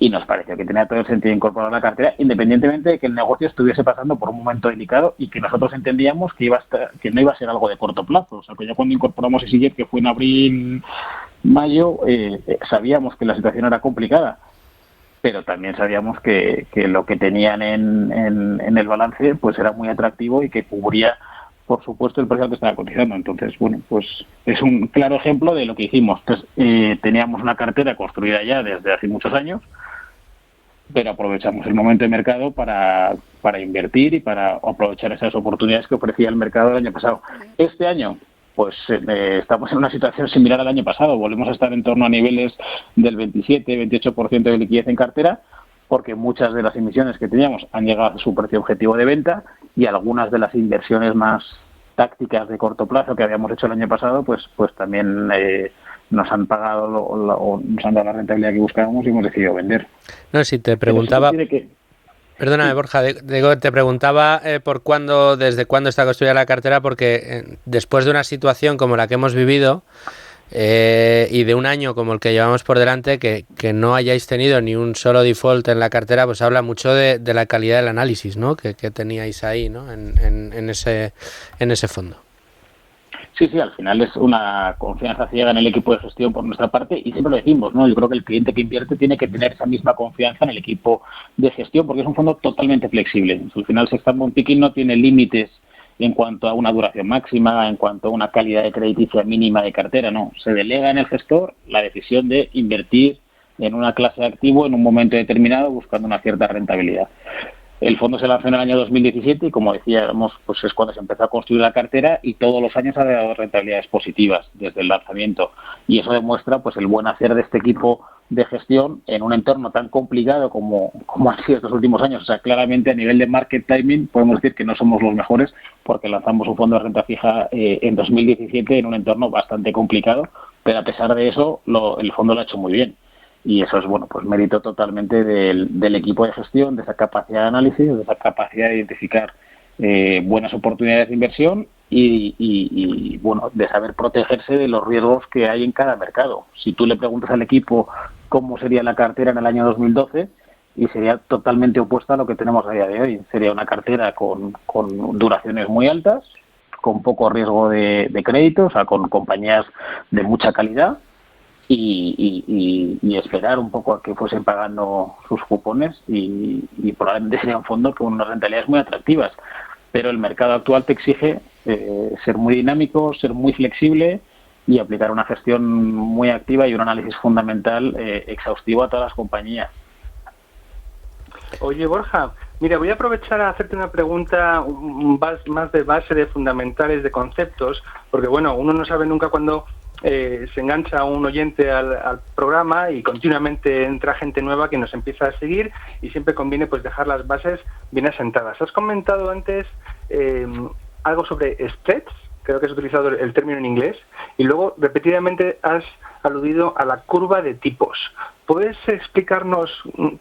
y nos pareció que tenía todo el sentido incorporar la cartera, independientemente de que el negocio estuviese pasando por un momento delicado y que nosotros entendíamos que que no iba a ser algo de corto plazo. O sea, que ya cuando incorporamos EasyJet, que fue en abril, mayo, sabíamos que la situación era complicada, pero también sabíamos que lo que tenían en el balance pues era muy atractivo y que cubría, por supuesto, el precio que estaba cotizando. Entonces, bueno, pues es un claro ejemplo de lo que hicimos. Entonces, teníamos una cartera construida ya desde hace muchos años, pero aprovechamos el momento de mercado para invertir y para aprovechar esas oportunidades que ofrecía el mercado el año pasado. Este año, pues estamos en una situación similar al año pasado. Volvemos a estar en torno a niveles del 27-28% de liquidez en cartera, porque muchas de las emisiones que teníamos han llegado a su precio objetivo de venta, y algunas de las inversiones más tácticas de corto plazo que habíamos hecho el año pasado, pues también nos han pagado o nos han dado la rentabilidad que buscábamos y hemos decidido vender. No, si te preguntaba... Perdóname, Borja, te preguntaba desde cuándo está construida la cartera, porque después de una situación como la que hemos vivido y de un año como el que llevamos por delante, que no hayáis tenido ni un solo default en la cartera, pues habla mucho de la calidad del análisis, ¿no? que teníais ahí, ¿no? en ese fondo. Sí, al final es una confianza ciega en el equipo de gestión por nuestra parte, y siempre lo decimos, ¿no? Yo creo que el cliente que invierte tiene que tener esa misma confianza en el equipo de gestión, porque es un fondo totalmente flexible. Al final, Sextant Picking no tiene límites en cuanto a una duración máxima, en cuanto a una calidad de crediticia mínima de cartera, no. Se delega en el gestor la decisión de invertir en una clase de activo en un momento determinado buscando una cierta rentabilidad. El fondo se lanzó en el año 2017 y, como decíamos, pues es cuando se empezó a construir la cartera, y todos los años ha dado rentabilidades positivas desde el lanzamiento, y eso demuestra pues el buen hacer de este equipo de gestión en un entorno tan complicado como han sido estos últimos años. O sea, claramente a nivel de market timing podemos decir que no somos los mejores, porque lanzamos un fondo de renta fija en 2017 en un entorno bastante complicado, pero a pesar de eso el fondo lo ha hecho muy bien. Y eso es, bueno, pues mérito totalmente del equipo de gestión, de esa capacidad de análisis, de esa capacidad de identificar buenas oportunidades de inversión y bueno, de saber protegerse de los riesgos que hay en cada mercado. Si tú le preguntas al equipo cómo sería la cartera en el año 2012, y sería totalmente opuesta a lo que tenemos a día de hoy. Sería una cartera con duraciones muy altas, con poco riesgo de crédito, o sea, con compañías de mucha calidad, y esperar un poco a que fuesen pagando sus cupones, y probablemente sería un fondo con unas rentabilidades muy atractivas. Pero el mercado actual te exige ser muy dinámico, ser muy flexible y aplicar una gestión muy activa y un análisis fundamental exhaustivo a todas las compañías. Oye, Borja, mira, voy a aprovechar a hacerte una pregunta más de base, de fundamentales, de conceptos, porque bueno, uno no sabe nunca cuándo se engancha un oyente al programa y continuamente entra gente nueva que nos empieza a seguir, y siempre conviene pues dejar las bases bien asentadas. Has comentado antes algo sobre spreads, creo que has utilizado el término en inglés, y luego repetidamente has aludido a la curva de tipos. ¿Puedes explicarnos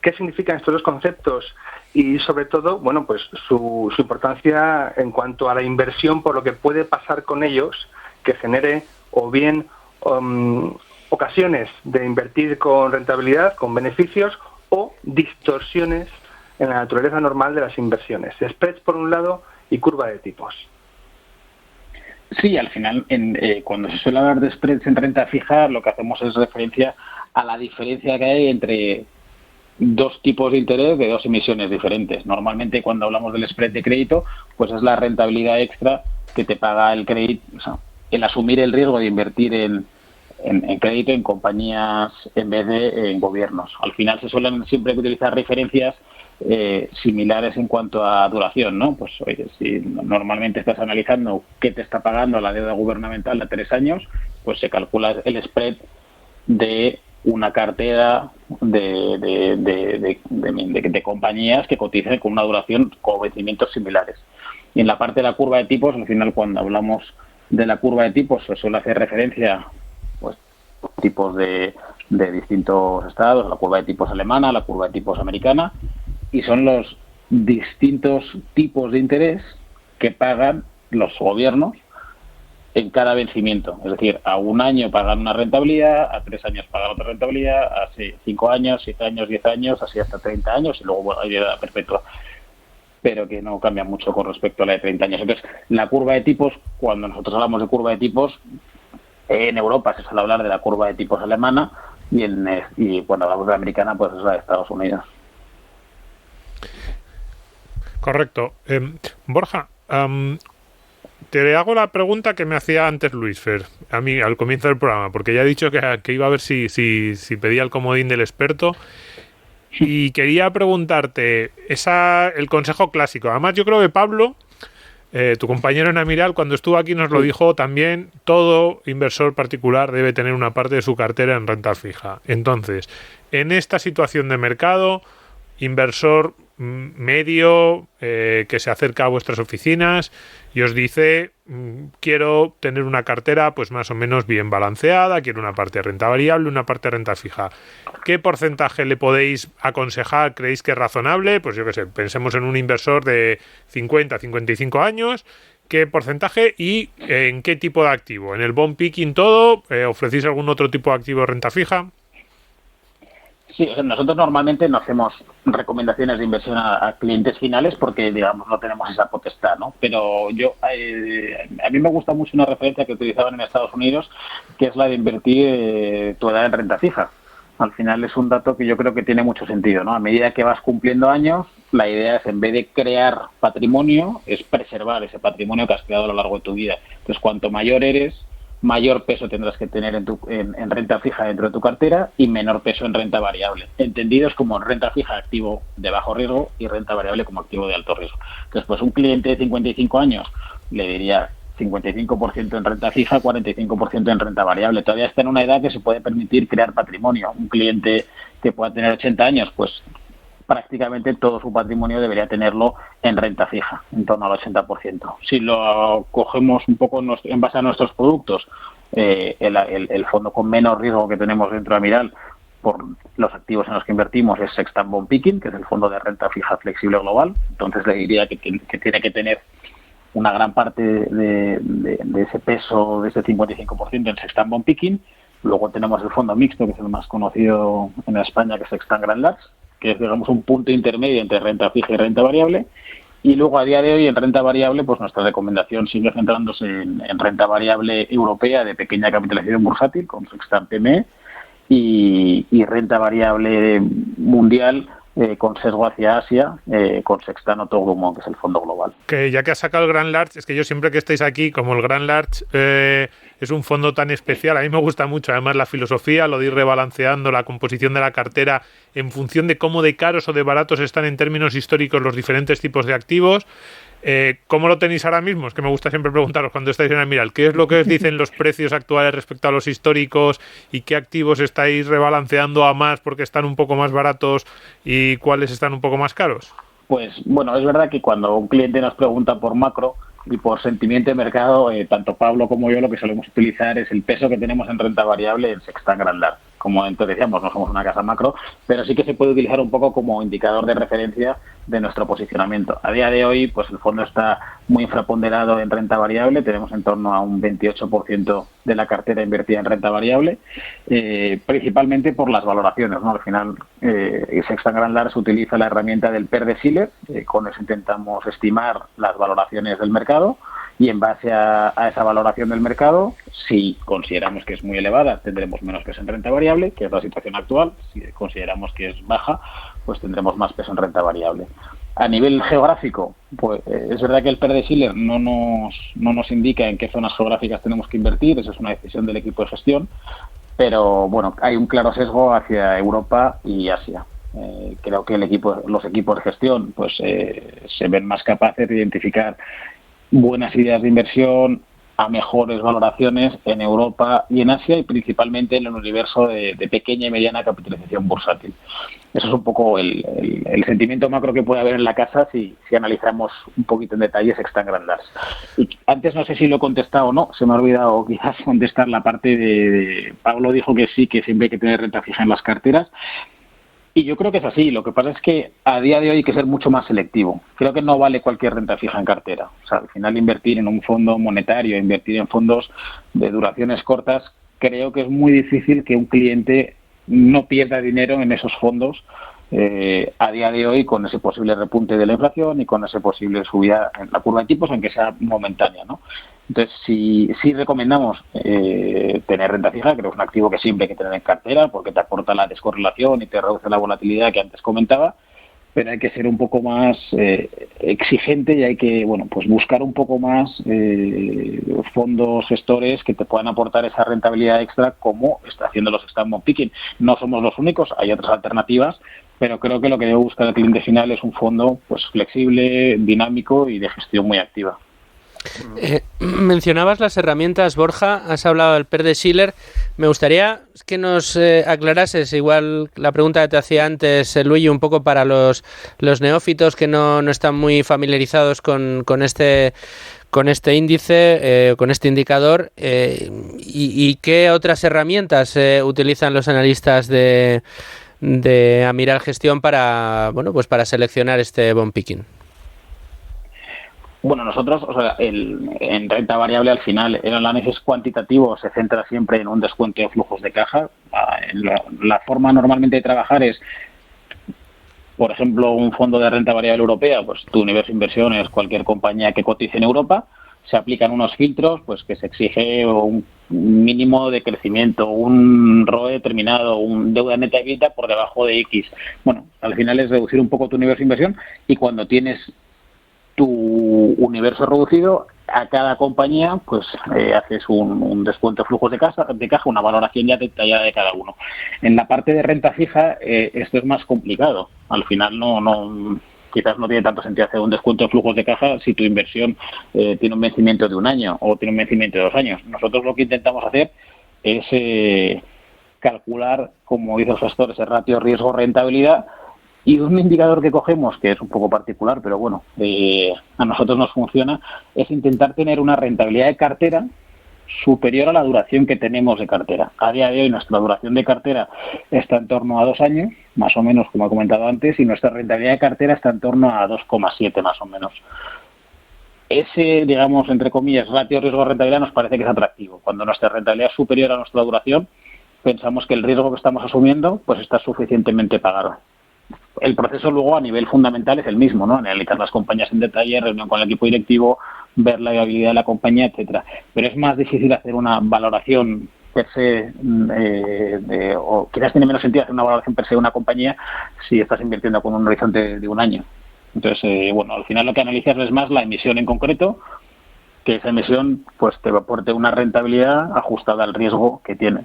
qué significan estos dos conceptos y sobre todo, bueno, pues su importancia en cuanto a la inversión, por lo que puede pasar con ellos, que genere o bien ocasiones de invertir con rentabilidad, con beneficios, o distorsiones en la naturaleza normal de las inversiones? Spreads por un lado y curva de tipos. Sí, al final, cuando se suele hablar de spreads en renta fija, lo que hacemos es referencia a la diferencia que hay entre dos tipos de interés de dos emisiones diferentes. Normalmente, cuando hablamos del spread de crédito, pues es la rentabilidad extra que te paga el crédito, o sea, el asumir el riesgo de invertir en crédito en compañías en vez de en gobiernos. Al final se suelen siempre utilizar referencias similares en cuanto a duración, ¿no? Pues oye, si normalmente estás analizando qué te está pagando la deuda gubernamental a 3 años, pues se calcula el spread de una cartera de compañías que cotizan con una duración con vencimientos similares. Y en la parte de la curva de tipos, al final, cuando hablamos de la curva de tipos, se suele hacer referencia pues tipos de distintos estados, la curva de tipos alemana, la curva de tipos americana, y son los distintos tipos de interés que pagan los gobiernos en cada vencimiento. Es decir, a 1 año pagan una rentabilidad, a 3 años pagan otra rentabilidad, a 5 años, 7 años, 10 años, así hasta 30 años, y luego bueno, hay edad perpetua, pero que no cambia mucho con respecto a la de 30 años. Entonces, la curva de tipos, cuando nosotros hablamos de curva de tipos, en Europa se suele hablar de la curva de tipos alemana, y cuando hablamos de la americana, pues es la de Estados Unidos. Correcto. Borja, te hago la pregunta que me hacía antes Luis Fer, a mí al comienzo del programa, porque ya he dicho que iba a ver si pedía el comodín del experto, y quería preguntarte el consejo clásico. Además, yo creo que Pablo, tu compañero en Amiral, cuando estuvo aquí nos lo dijo también: todo inversor particular debe tener una parte de su cartera en renta fija. Entonces, en esta situación de mercado, inversor medio que se acerca a vuestras oficinas y os dice: quiero tener una cartera pues más o menos bien balanceada, quiero una parte de renta variable, una parte de renta fija. ¿Qué porcentaje le podéis aconsejar? ¿Creéis que es razonable? Pues yo qué sé, pensemos en un inversor de 50, 55 años. ¿Qué porcentaje y en qué tipo de activo? ¿En el bond picking todo? ¿Ofrecéis algún otro tipo de activo de renta fija? Sí, nosotros normalmente no hacemos recomendaciones de inversión a clientes finales porque, digamos, no tenemos esa potestad, ¿no? Pero a mí me gusta mucho una referencia que utilizaban en Estados Unidos, que es la de invertir tu edad en renta fija. Al final es un dato que yo creo que tiene mucho sentido, ¿no? A medida que vas cumpliendo años, la idea es, en vez de crear patrimonio, es preservar ese patrimonio que has creado a lo largo de tu vida. Entonces, cuanto mayor eres, mayor peso tendrás que tener en renta fija dentro de tu cartera y menor peso en renta variable, entendidos como renta fija activo de bajo riesgo y renta variable como activo de alto riesgo. Entonces, pues un cliente de 55 años le diría 55% en renta fija, 45% en renta variable. Todavía está en una edad que se puede permitir crear patrimonio. Un cliente que pueda tener 80 años, pues prácticamente todo su patrimonio debería tenerlo en renta fija, en torno al 80%. Si lo cogemos un poco en base a nuestros productos, el fondo con menos riesgo que tenemos dentro de Amiral por los activos en los que invertimos es Sextant Bond Picking, que es el fondo de renta fija flexible global. Entonces le diría que tiene que tener una gran parte de ese peso, de ese 55% en Sextant Bond Picking. Luego tenemos el fondo mixto, que es el más conocido en España, que es Sextant Grand Large, que es, digamos, un punto intermedio entre renta fija y renta variable. Y luego, a día de hoy, en renta variable, pues nuestra recomendación sigue centrándose en renta variable europea de pequeña capitalización bursátil, con Sextant PME, y renta variable mundial con sesgo hacia Asia, con Sextant Otto Gourmont, que es el fondo global. Que ya que has sacado el Grand Large, es que yo siempre que estáis aquí, como el Grand Large es un fondo tan especial, a mí me gusta mucho además la filosofía, lo de ir rebalanceando la composición de la cartera en función de cómo de caros o de baratos están en términos históricos los diferentes tipos de activos. ¿Cómo lo tenéis ahora mismo? Es que me gusta siempre preguntaros cuando estáis en Amiral, ¿qué es lo que os dicen los precios actuales respecto a los históricos y qué activos estáis rebalanceando a más porque están un poco más baratos y cuáles están un poco más caros? Pues bueno, es verdad que cuando un cliente nos pregunta por macro y por sentimiento de mercado, tanto Pablo como yo lo que solemos utilizar es el peso que tenemos en renta variable en Sextant Grand Large. Como entonces decíamos, no somos una casa macro, pero sí que se puede utilizar un poco como indicador de referencia de nuestro posicionamiento. A día de hoy, pues el fondo está muy infraponderado en renta variable, tenemos en torno a un 28% de la cartera invertida en renta variable, principalmente por las valoraciones, ¿no? Al final, Sextant Grand Large utiliza la herramienta del PER de Shiller, con eso intentamos estimar las valoraciones del mercado, y en base a esa valoración del mercado, si consideramos que es muy elevada, tendremos menos peso en renta variable, que es la situación actual. Si consideramos que es baja, pues tendremos más peso en renta variable. A nivel geográfico, pues es verdad que el PER de Shiller no nos indica en qué zonas geográficas tenemos que invertir, eso es una decisión del equipo de gestión, pero bueno, hay un claro sesgo hacia Europa y Asia. Creo que los equipos de gestión pues se ven más capaces de identificar buenas ideas de inversión a mejores valoraciones en Europa y en Asia, y principalmente en el universo de pequeña y mediana capitalización bursátil. Eso es un poco el sentimiento macro que puede haber en la casa si analizamos un poquito en detalle Sextant Grand Large. Y antes no sé si lo he contestado o no, se me ha olvidado quizás contestar la parte de Pablo dijo que sí, que siempre hay que tener renta fija en las carteras. Y yo creo que es así. Lo que pasa es que a día de hoy hay que ser mucho más selectivo. Creo que no vale cualquier renta fija en cartera. O sea, al final invertir en un fondo monetario, invertir en fondos de duraciones cortas, creo que es muy difícil que un cliente no pierda dinero en esos fondos a día de hoy, con ese posible repunte de la inflación y con esa posible subida en la curva de tipos, aunque sea momentánea, ¿no? Entonces, sí recomendamos tener renta fija. Creo que es un activo que siempre hay que tener en cartera porque te aporta la descorrelación y te reduce la volatilidad que antes comentaba, pero hay que ser un poco más exigente y hay que pues buscar un poco más fondos gestores que te puedan aportar esa rentabilidad extra, como está haciendo los Stamford Picking. No somos los únicos, hay otras alternativas, pero creo que lo que debe buscar el cliente final es un fondo pues flexible, dinámico y de gestión muy activa. Mencionabas las herramientas, Borja, has hablado del PER de Shiller. Me gustaría que nos aclarases, igual la pregunta que te hacía antes, Luigi, un poco para los neófitos que no están muy familiarizados con este índice, con este indicador, y qué otras herramientas utilizan los analistas de Amiral Gestión para seleccionar este bond picking. Bueno, nosotros, en renta variable, al final, el análisis cuantitativo se centra siempre en un descuento de flujos de caja. La forma normalmente de trabajar es, por ejemplo, un fondo de renta variable europea, pues tu universo de inversión es cualquier compañía que cotice en Europa. Se aplican unos filtros, pues que se exige un mínimo de crecimiento, un ROE determinado, un deuda neta EBITDA por debajo de X. Bueno, al final es reducir un poco tu universo de inversión, y cuando tienes tu universo reducido, a cada compañía pues haces un descuento de flujos de caja, una valoración ya detallada de cada uno. En la parte de renta fija esto es más complicado. Al final quizás no tiene tanto sentido hacer un descuento de flujos de caja si tu inversión tiene un vencimiento de 1 año o tiene un vencimiento de 2 años. Nosotros lo que intentamos hacer es calcular, como dice el gestor, ese ratio riesgo-rentabilidad. Y un indicador que cogemos, que es un poco particular, pero bueno, a nosotros nos funciona, es intentar tener una rentabilidad de cartera superior a la duración que tenemos de cartera. A día de hoy nuestra duración de cartera está en torno a 2 años, más o menos, como he comentado antes, y nuestra rentabilidad de cartera está en torno a 2,7 más o menos. Ese, digamos, entre comillas, ratio riesgo-rentabilidad nos parece que es atractivo. Cuando nuestra rentabilidad es superior a nuestra duración, pensamos que el riesgo que estamos asumiendo pues está suficientemente pagado. el proceso luego a nivel fundamental es el mismo, ¿no? Analizar las compañías en detalle, reunión con el equipo directivo, ver la viabilidad de la compañía, etcétera. Pero es más difícil hacer una valoración per se, o quizás tiene menos sentido hacer una valoración per se de una compañía si estás invirtiendo con un horizonte de un año. Entonces, al final lo que analizas es más la emisión en concreto, que esa emisión pues te aporte una rentabilidad ajustada al riesgo que tiene.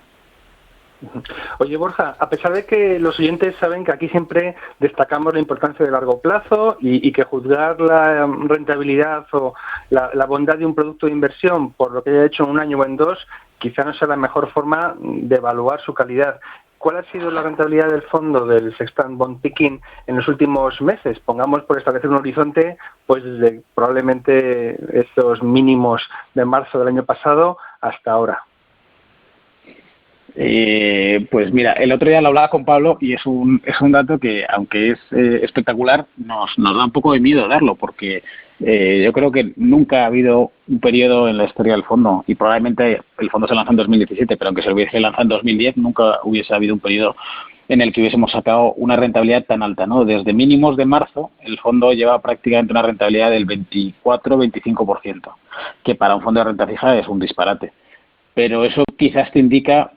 Oye, Borja, a pesar de que los oyentes saben que aquí siempre destacamos la importancia del largo plazo y que juzgar la rentabilidad o la bondad de un producto de inversión por lo que haya hecho en un año o en dos, quizá no sea la mejor forma de evaluar su calidad. ¿Cuál ha sido la rentabilidad del fondo del Sextant Bond Picking en los últimos meses? Pongamos por establecer un horizonte, pues desde probablemente estos mínimos de marzo del año pasado hasta ahora. Pues mira, el otro día lo hablaba con Pablo y es un dato que, aunque es espectacular, nos da un poco de miedo darlo, porque yo creo que nunca ha habido un periodo en la historia del fondo, y probablemente el fondo se lanzó en 2017, pero aunque se hubiese lanzado en 2010, nunca hubiese habido un periodo en el que hubiésemos sacado una rentabilidad tan alta, ¿no? Desde mínimos de marzo, el fondo lleva prácticamente una rentabilidad del 24-25%, que para un fondo de renta fija es un disparate. Pero eso quizás te indica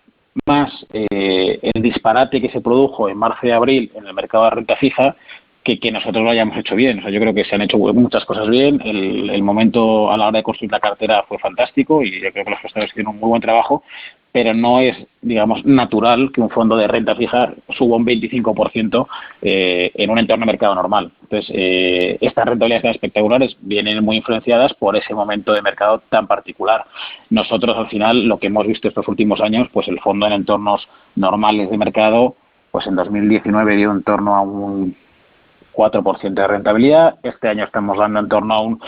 más el disparate que se produjo en marzo y abril en el mercado de renta fija que nosotros lo hayamos hecho bien. O sea, yo creo que se han hecho muchas cosas bien. El momento a la hora de construir la cartera fue fantástico y yo creo que los gestores hicieron un muy buen trabajo, pero no es, digamos, natural que un fondo de renta fija suba un 25% en un entorno de mercado normal. Entonces, estas rentabilidades tan espectaculares vienen muy influenciadas por ese momento de mercado tan particular. Nosotros, al final, lo que hemos visto estos últimos años, pues el fondo en entornos normales de mercado, pues en 2019 dio en torno a un 4% de rentabilidad. Este año estamos dando en torno a un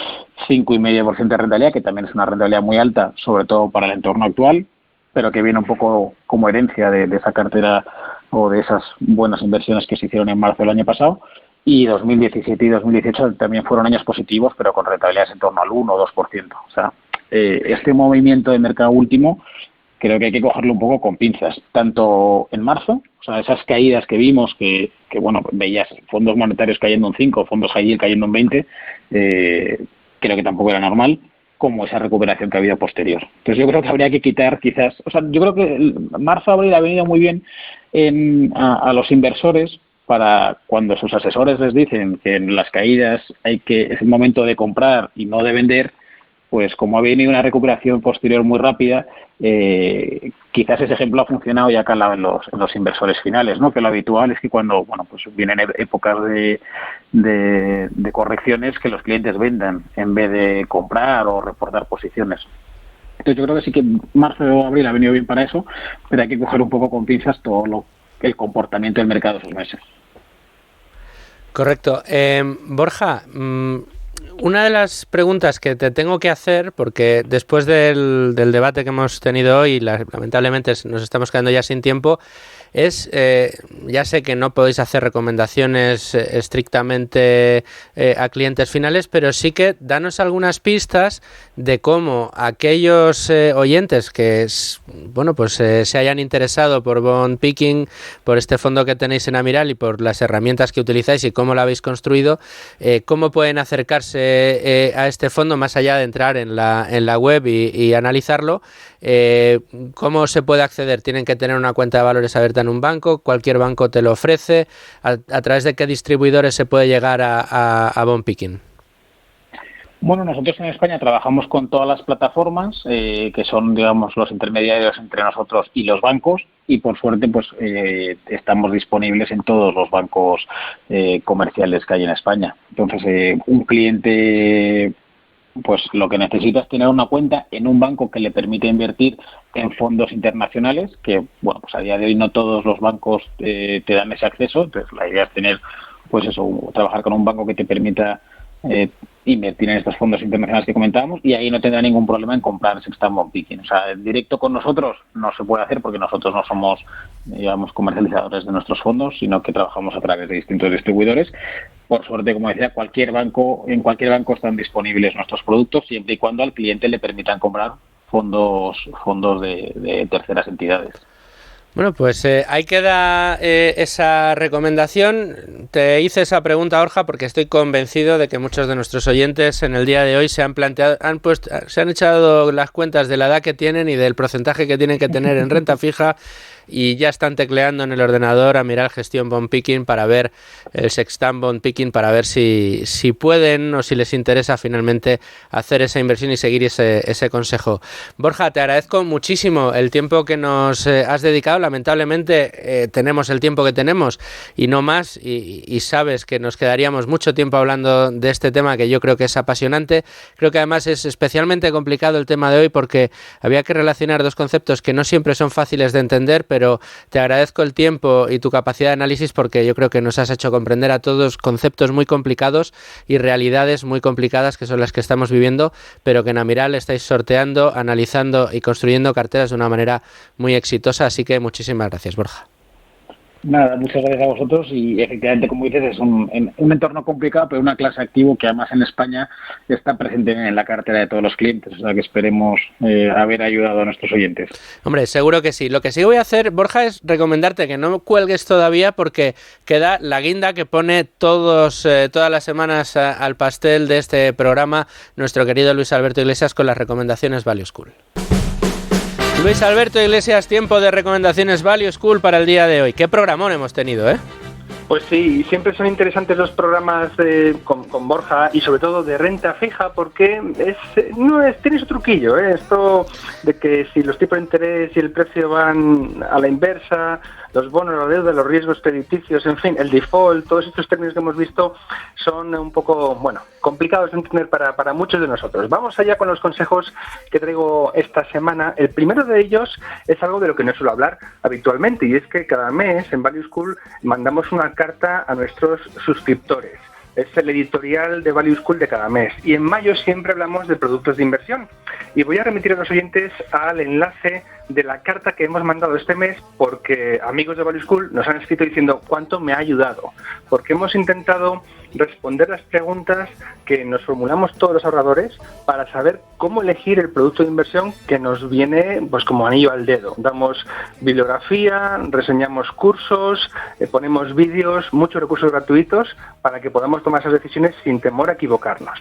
5,5% de rentabilidad, que también es una rentabilidad muy alta, sobre todo para el entorno actual, pero que viene un poco como herencia de esa cartera o de esas buenas inversiones que se hicieron en marzo del año pasado. Y 2017 y 2018 también fueron años positivos, pero con rentabilidades en torno al 1 o 2%. O sea, este movimiento de mercado último creo que hay que cogerlo un poco con pinzas, tanto en marzo, o sea, esas caídas que vimos, que veías fondos monetarios cayendo un 5, fondos high yield cayendo un 20, creo que tampoco era normal, como esa recuperación que ha habido posterior. Entonces yo creo que habría que quitar quizás, o sea, yo creo que marzo-abril ha venido muy bien a los inversores para cuando sus asesores les dicen que en las caídas es el momento de comprar y no de vender, pues como ha venido una recuperación posterior muy rápida, quizás ese ejemplo ha funcionado ya calado en los inversores finales, ¿no? Que lo habitual es que cuando pues vienen épocas de correcciones, que los clientes vendan en vez de comprar o reportar posiciones. Entonces yo creo que sí que marzo o abril ha venido bien para eso, pero hay que coger un poco con pinzas todo el comportamiento del mercado esos meses. Correcto. Borja, una de las preguntas que te tengo que hacer, porque después del debate que hemos tenido hoy, lamentablemente nos estamos quedando ya sin tiempo, es, ya sé que no podéis hacer recomendaciones estrictamente a clientes finales, pero sí que danos algunas pistas de cómo aquellos oyentes que se hayan interesado por Bond Picking, por este fondo que tenéis en Amiral y por las herramientas que utilizáis y cómo lo habéis construido, cómo pueden acercarse a este fondo más allá de entrar en la web y analizarlo. ¿Cómo se puede acceder? ¿Tienen que tener una cuenta de valores abierta en un banco? ¿Cualquier banco te lo ofrece? ¿A través de qué distribuidores se puede llegar a Bond Picking? Bueno, nosotros en España trabajamos con todas las plataformas que son, digamos, los intermediarios entre nosotros y los bancos, y por suerte pues estamos disponibles en todos los bancos comerciales que hay en España. Entonces, un cliente pues lo que necesita es tener una cuenta en un banco que le permite invertir en fondos internacionales, que bueno, pues a día de hoy no todos los bancos te dan ese acceso. Entonces la idea es tener, pues eso, trabajar con un banco que te permita invertir en estos fondos internacionales que comentábamos, y ahí no tendrá ningún problema en comprar Sextant Bond Picking. O sea, directo con nosotros no se puede hacer porque nosotros no somos, digamos, comercializadores de nuestros fondos, sino que trabajamos a través de distintos distribuidores. Por suerte, como decía, en cualquier banco están disponibles nuestros productos, siempre y cuando al cliente le permitan comprar fondos de terceras entidades. Bueno, pues ahí queda esa recomendación. Te hice esa pregunta, Borja, porque estoy convencido de que muchos de nuestros oyentes en el día de hoy se han echado las cuentas de la edad que tienen y del porcentaje que tienen que tener en renta fija y ya están tecleando en el ordenador a mirar gestión bond picking para ver el sextant bond picking, para ver si pueden o si les interesa finalmente hacer esa inversión y seguir ese consejo. Borja, te agradezco muchísimo el tiempo que nos has dedicado. Lamentablemente tenemos el tiempo que tenemos y no más, y sabes que nos quedaríamos mucho tiempo hablando de este tema que yo creo que es apasionante. Creo que además es especialmente complicado el tema de hoy porque había que relacionar dos conceptos que no siempre son fáciles de entender, pero te agradezco el tiempo y tu capacidad de análisis porque yo creo que nos has hecho comprender a todos conceptos muy complicados y realidades muy complicadas que son las que estamos viviendo, pero que en Amiral estáis sorteando, analizando y construyendo carteras de una manera muy exitosa, así que muchísimas gracias, Borja. Nada, muchas gracias a vosotros y efectivamente, como dices, es un entorno complicado, pero una clase activo que además en España está presente en la cartera de todos los clientes, o sea que esperemos haber ayudado a nuestros oyentes. Hombre, seguro que sí. Lo que sí voy a hacer, Borja, es recomendarte que no cuelgues todavía porque queda la guinda que pone todas las semanas al pastel de este programa nuestro querido Luis Alberto Iglesias con las recomendaciones Value School. Luis Alberto Iglesias, tiempo de recomendaciones Value School para el día de hoy. ¿Qué programón hemos tenido, eh? Pues sí, siempre son interesantes los programas con Borja y sobre todo de renta fija porque tiene su truquillo, ¿eh? Esto de que si los tipos de interés y el precio van a la inversa, los bonos, la deuda, los riesgos crediticios, en fin, el default, todos estos términos que hemos visto son un poco, complicados de entender para muchos de nosotros. Vamos allá con los consejos que traigo esta semana. El primero de ellos es algo de lo que no suelo hablar habitualmente y es que cada mes en Value School mandamos una carta a nuestros suscriptores. Es el editorial de Value School de cada mes y en mayo siempre hablamos de productos de inversión y voy a remitir a los oyentes al enlace de la carta que hemos mandado este mes porque amigos de Value School nos han escrito diciendo cuánto me ha ayudado, porque hemos intentado responder las preguntas que nos formulamos todos los ahorradores para saber cómo elegir el producto de inversión que nos viene pues como anillo al dedo. Damos bibliografía, reseñamos cursos, ponemos vídeos, muchos recursos gratuitos para que podamos tomar esas decisiones sin temor a equivocarnos.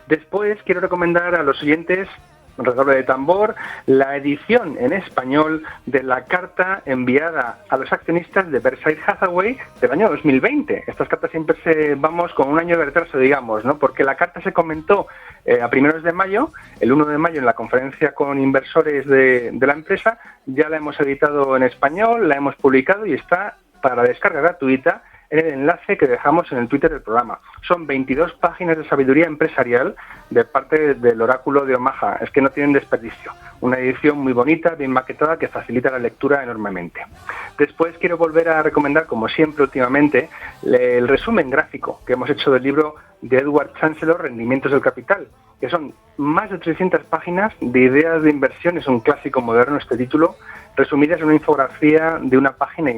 Después quiero recomendar a los oyentes, redoble de tambor, la edición en español de la carta enviada a los accionistas de Berkshire Hathaway del año 2020. Estas cartas siempre vamos con un año de retraso, digamos, ¿no? Porque la carta se comentó a primeros de mayo, el 1 de mayo en la conferencia con inversores de la empresa, ya la hemos editado en español, la hemos publicado y está para descarga gratuita en el enlace que dejamos en el Twitter del programa. Son 22 páginas de sabiduría empresarial de parte del oráculo de Omaha. Es que no tienen desperdicio. Una edición muy bonita, bien maquetada, que facilita la lectura enormemente. Después quiero volver a recomendar, como siempre últimamente, el resumen gráfico que hemos hecho del libro de Edward Chancellor, Rendimientos del Capital, que son más de 300 páginas de ideas de inversión. Es un clásico moderno este título, resumidas en una infografía de 1,5 páginas.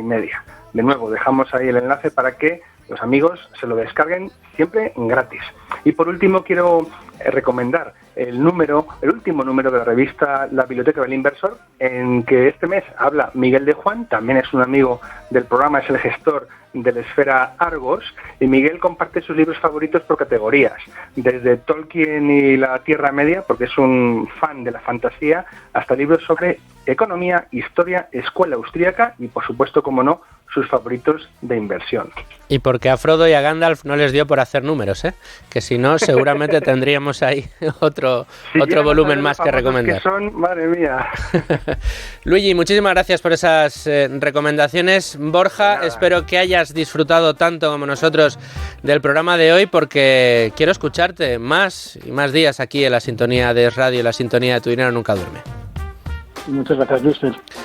De nuevo, dejamos ahí el enlace para que los amigos se lo descarguen siempre gratis. Y por último quiero recomendar el último número de la revista La Biblioteca del Inversor, en que este mes habla Miguel de Juan, también es un amigo del programa, es el gestor de la esfera Argos, y Miguel comparte sus libros favoritos por categorías, desde Tolkien y la Tierra Media, porque es un fan de la fantasía, hasta libros sobre economía, historia, escuela austríaca y, por supuesto, como no, sus favoritos de inversión. Y porque a Frodo y a Gandalf no les dio por hacer números, ¿eh? Que si no, seguramente tendríamos ahí otro volumen más que recomendar. Que son, madre mía. Luigi, muchísimas gracias por esas recomendaciones. Borja, espero que hayas disfrutado tanto como nosotros del programa de hoy, porque quiero escucharte más y más días aquí en la sintonía de Radio, la sintonía de Tu Dinero Nunca Duerme. Muchas gracias, Luis.